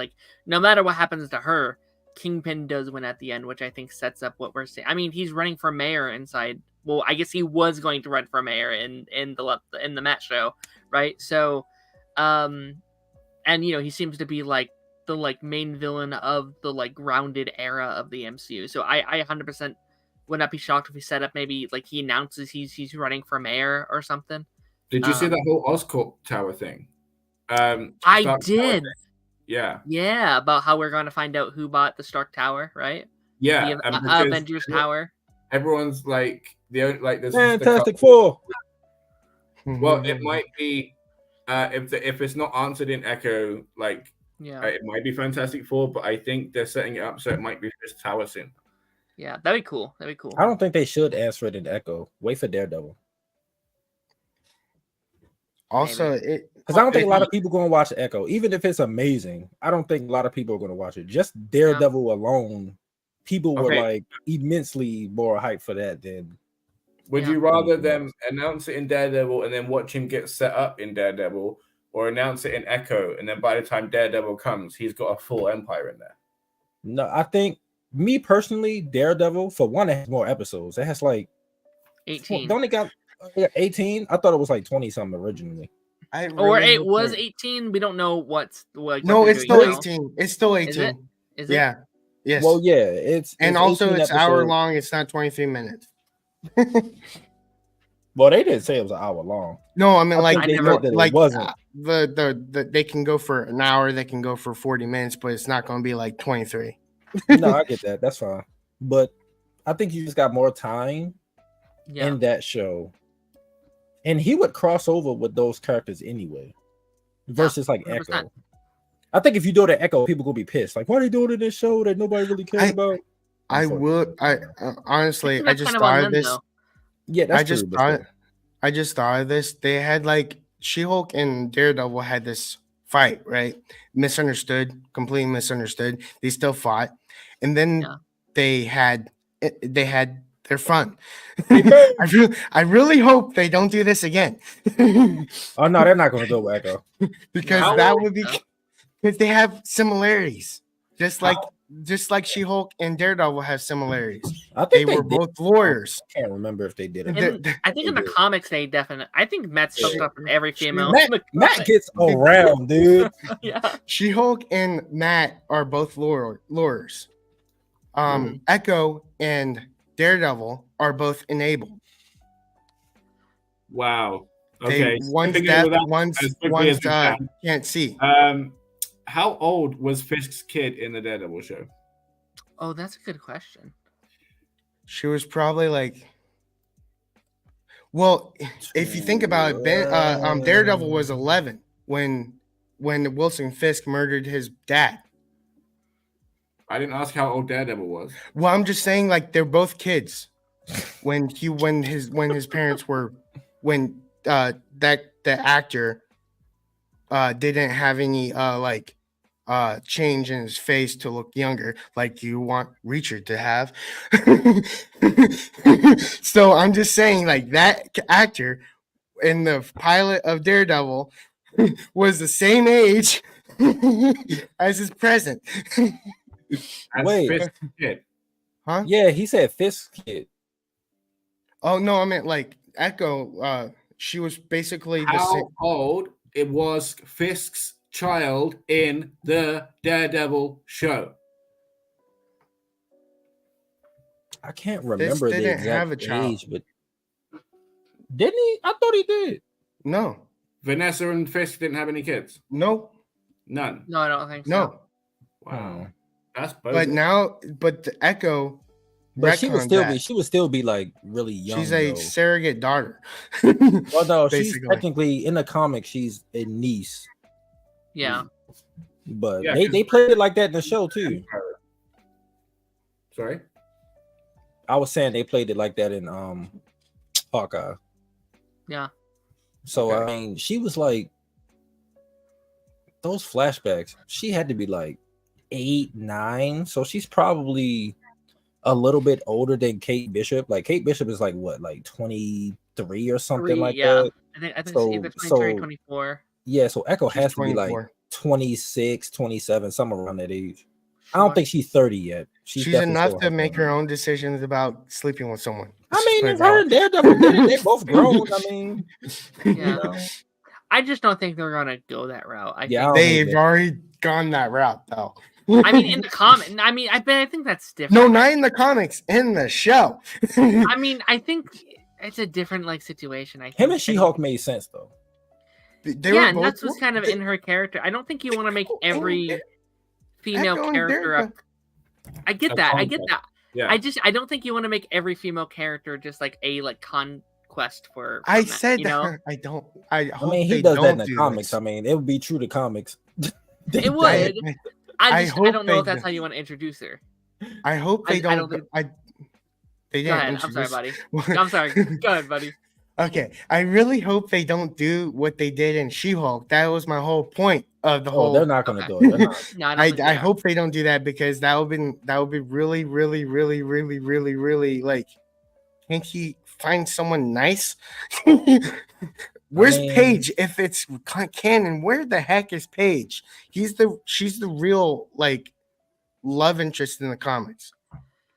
Speaker 1: no matter what happens to her, Kingpin does win at the end, which I think sets up what we're saying. I mean, he's running for mayor inside. Well, I guess he was going to run for mayor in the Matt show, right? So, and he seems to be the main villain of the grounded era of the MCU. So I 100% would not be shocked if he set up maybe he announces he's running for mayor or something.
Speaker 2: Did you see that whole Oscorp Tower thing?
Speaker 1: I did.
Speaker 2: Yeah,
Speaker 1: about how we're going to find out who bought the Stark Tower, right?
Speaker 2: Yeah,
Speaker 1: the Avengers Tower.
Speaker 2: everyone's like there's
Speaker 4: Fantastic Four.
Speaker 2: Well, it might be if it's not answered in Echo, it might be Fantastic Four, but I think they're setting it up so it might be Fisk Towerson.
Speaker 1: Yeah, that'd be cool. That'd be cool.
Speaker 4: I don't think they should answer it in Echo. Wait for Daredevil.
Speaker 3: Also,
Speaker 4: because I don't think a lot of people going to watch Echo, even if it's amazing. I don't think a lot of people are going to watch it. Just Daredevil alone, people were like immensely more hyped for that than.
Speaker 2: Would you rather them announce it in Daredevil and then watch him get set up in Daredevil, or announce it in Echo and then by the time Daredevil comes, he's got a full empire in there?
Speaker 4: No, I think me personally, Daredevil, for one, it has more episodes. It has like
Speaker 1: 18.
Speaker 4: Don't it got 18? I thought it was like 20 something originally.
Speaker 1: It was 18. We don't know what's like.
Speaker 3: No, it's still 18. It's still 18.
Speaker 1: Is it?
Speaker 3: Yeah. Yes.
Speaker 4: Well, yeah. It's
Speaker 3: also it's hour long. It's not 23 minutes.
Speaker 4: Well, they didn't say it was an hour long.
Speaker 3: No, I mean
Speaker 4: it wasn't.
Speaker 3: They can go for an hour. They can go for 40 minutes, but it's not going to be like 23.
Speaker 4: No, I get that. That's fine. But I think you just got more time in that show. And he would cross over with those characters anyway. Versus like 100%. Echo. I think if you do the Echo, people will be pissed. Like, why are they doing it in this show that nobody really cares about?
Speaker 3: Honestly, I just thought of this.
Speaker 4: Yeah, that's
Speaker 3: I just thought of this. They had like She-Hulk and Daredevil had this fight, right? Completely misunderstood. They still fought, and then they had their fun. I really hope they don't do this again.
Speaker 4: Oh no, they're not going to do it, Echo,
Speaker 3: because that would be because they have similarities, just like She-Hulk and Daredevil have similarities.
Speaker 4: I think
Speaker 3: they were both lawyers.
Speaker 4: I can't remember if they did it.
Speaker 1: I think in the comics they definitely. I think Matt's hooked up with every female.
Speaker 4: Matt gets around, dude.
Speaker 1: Yeah.
Speaker 3: She-Hulk and Matt are both lawyers. Echo and Daredevil are both enabled.
Speaker 2: Wow. Okay.
Speaker 3: One's deaf, one's can't see.
Speaker 2: How old was Fisk's kid in the Daredevil show?
Speaker 1: Oh, that's a good question.
Speaker 3: She was probably like, well, if you think about it, Daredevil was 11 when Wilson Fisk murdered his dad.
Speaker 2: I didn't ask how old Daredevil was.
Speaker 3: Well, I'm just saying, like, they're both kids when his parents were the actor didn't have any change in his face to look younger, like you want Reacher to have. So I'm just saying, like, that actor in the pilot of Daredevil was the same age as his present.
Speaker 4: Wait,
Speaker 2: Fisk's kid.
Speaker 3: Huh?
Speaker 4: Yeah, he said Fisk's kid.
Speaker 3: Oh no, I meant like Echo. She was basically the same.
Speaker 2: How old it was Fisk's child in the Daredevil show?
Speaker 4: I can't remember the exact age, but didn't he? I thought he did.
Speaker 3: No.
Speaker 2: Vanessa and Fisk didn't have any kids?
Speaker 3: No.
Speaker 2: None?
Speaker 1: No, I don't think so.
Speaker 3: No.
Speaker 2: Wow. That's
Speaker 3: bogus. But the Echo...
Speaker 4: But she would still be like really young.
Speaker 3: She's a surrogate daughter.
Speaker 4: Well, no, she's technically in the comic. She's a niece.
Speaker 1: Yeah,
Speaker 4: but they played it like that in the show too.
Speaker 2: Sorry,
Speaker 4: I was saying they played it like that in Hawkeye.
Speaker 1: Yeah.
Speaker 4: So I mean, she was like those flashbacks. She had to be like 8, 9. So she's probably a little bit older than Kate Bishop. Like Kate Bishop is like what, like 23 or something like that.
Speaker 1: I think so, either 23 or 24.
Speaker 4: Yeah, so Echo has to be like 26, 27, somewhere around that age. Sure. I don't think she's 30 yet.
Speaker 3: She's enough to make her own decisions about sleeping with someone.
Speaker 4: I mean, if her and Daredevil did it, they both grown. I mean,
Speaker 1: I just don't think they're gonna go that route.
Speaker 3: They've already gone that route though.
Speaker 1: I mean, in the comic, I think that's different.
Speaker 3: No, not in the comics, in the show.
Speaker 1: I mean, I think it's a different situation.
Speaker 4: Him and She-Hulk made sense though.
Speaker 1: And that's what's kind of in her character. I don't think you want to make every female character. I get that.
Speaker 2: Yeah.
Speaker 1: I don't think you want to make every female character just like a like conquest for.
Speaker 3: I
Speaker 1: men,
Speaker 3: said
Speaker 1: you know?
Speaker 3: I don't. I hope
Speaker 4: mean, he
Speaker 3: they
Speaker 4: does that in
Speaker 3: don't
Speaker 4: the
Speaker 3: do
Speaker 4: comics.
Speaker 3: this.
Speaker 4: I mean, it would be true to comics.
Speaker 1: It would. I
Speaker 3: hope
Speaker 1: don't know if
Speaker 3: they
Speaker 1: that's
Speaker 3: do.
Speaker 1: how you want to introduce her.
Speaker 3: I hope they don't. They
Speaker 1: Go
Speaker 3: didn't
Speaker 1: ahead. I'm sorry, buddy.
Speaker 3: introduce.
Speaker 1: I'm sorry. Go ahead, buddy.
Speaker 3: Okay, I really hope they don't do what they did in She-Hulk. That was my whole point of the whole.
Speaker 4: They're not going to do it. They're not.
Speaker 1: No,
Speaker 3: I hope they don't do that because that would be really, really, really, really, really, really like. Can't he find someone nice? Where's Paige? If it's canon, where the heck is Paige? She's the real like love interest in the comics.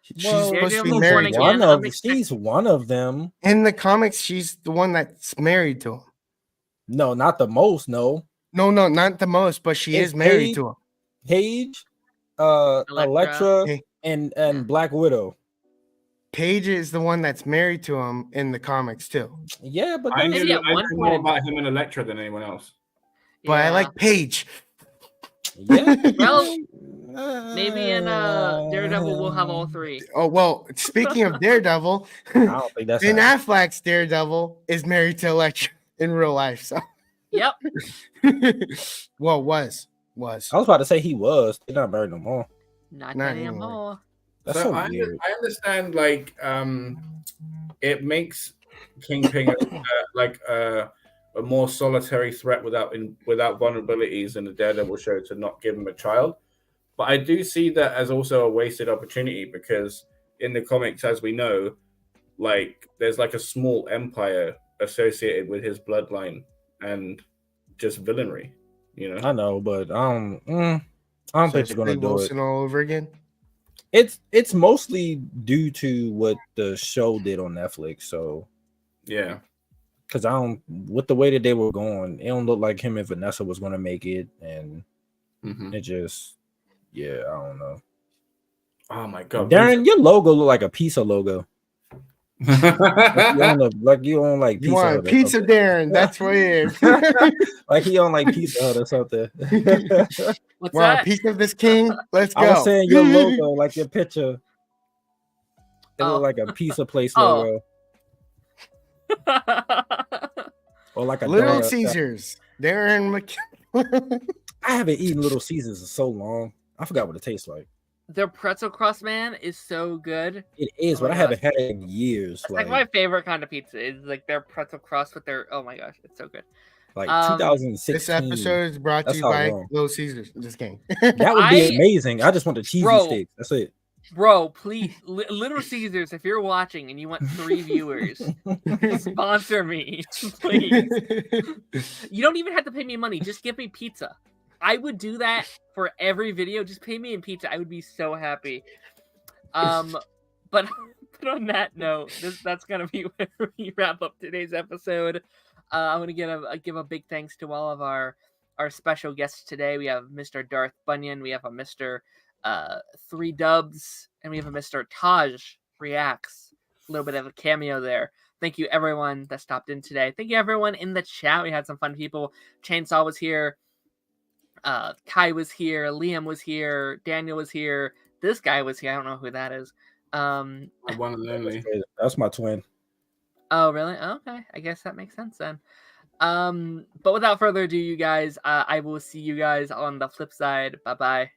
Speaker 3: She's supposed to be married to him.
Speaker 4: She's one of them.
Speaker 3: In the comics, she's the one that's married to him.
Speaker 4: No, not the most. No,
Speaker 3: not the most, but she is married to him.
Speaker 4: Paige, Elektra, and Black Widow.
Speaker 3: Paige is the one that's married to him in the comics too.
Speaker 4: Yeah, but
Speaker 2: I knew more about him and Elektra than anyone else.
Speaker 3: But I like Paige.
Speaker 1: Yeah. Well, maybe in Daredevil we'll have all three.
Speaker 3: Oh well, speaking of Daredevil,
Speaker 4: I don't think that's
Speaker 3: Ben Affleck's Daredevil is married to Elektra in real life. So
Speaker 1: yep.
Speaker 3: Well, was.
Speaker 4: I was about to say he was. They're not married no more.
Speaker 1: Not anymore.
Speaker 4: That's
Speaker 2: so
Speaker 4: so weird.
Speaker 2: I understand, like, it makes Kingpin like a more solitary threat without vulnerabilities in the Daredevil show to not give him a child. But I do see that as also a wasted opportunity because in the comics, as we know, like there's like a small empire associated with his bloodline and just villainy. You know,
Speaker 4: I know, but I don't think they're gonna do
Speaker 3: Wilson all over again.
Speaker 4: It's mostly due to what the show did on Netflix. So
Speaker 2: yeah,
Speaker 4: because with the way that they were going, it don't look like him and Vanessa was gonna make it, and it just I don't know.
Speaker 2: Oh my god,
Speaker 4: Darren, your logo look like a pizza logo. like you own like
Speaker 3: Pizza Hut pizza Darren, that's what it is.
Speaker 4: Like he on like Pizza Hut or something.
Speaker 1: What's
Speaker 3: we're
Speaker 1: that?
Speaker 3: on Piece of this King. Let's go.
Speaker 4: I was saying your logo, like your picture. It look like a pizza place logo. Or like a
Speaker 3: Little Caesars. Darren
Speaker 4: McKenna. I haven't eaten Little Caesars in so long. I forgot what it tastes like.
Speaker 1: Their pretzel crust, man, is so good.
Speaker 4: It is, but I haven't had it in years.
Speaker 1: It's like my favorite kind of pizza is like their pretzel crust with their. Oh my gosh, it's so good.
Speaker 4: Like 2016.
Speaker 3: This episode is brought to you by Little Caesars. Just kidding.
Speaker 4: That would be amazing. I just want the cheesy sticks. That's it.
Speaker 1: Bro, please, Little Caesars, if you're watching and you want 3 viewers, sponsor me, please. You don't even have to pay me money. Just give me pizza. I would do that for every video. Just pay me in pizza. I would be so happy. But on that note, that's gonna be where we wrap up today's episode. I'm gonna give a big thanks to all of our special guests today. We have Mr. Darth Bunyan, we have a Mr. 3 Dubs, and we have a Mr. Taj Reacts. A little bit of a cameo there. Thank you everyone that stopped in today. Thank you everyone in the chat. We had some fun people. Chainsaw was here. Kai was here. Liam was here. Daniel was here. This guy was here. I don't know who that is.
Speaker 2: One and only.
Speaker 4: That's my twin.
Speaker 1: Oh, really? Okay. I guess that makes sense then. But without further ado, you guys, I will see you guys on the flip side. Bye-bye.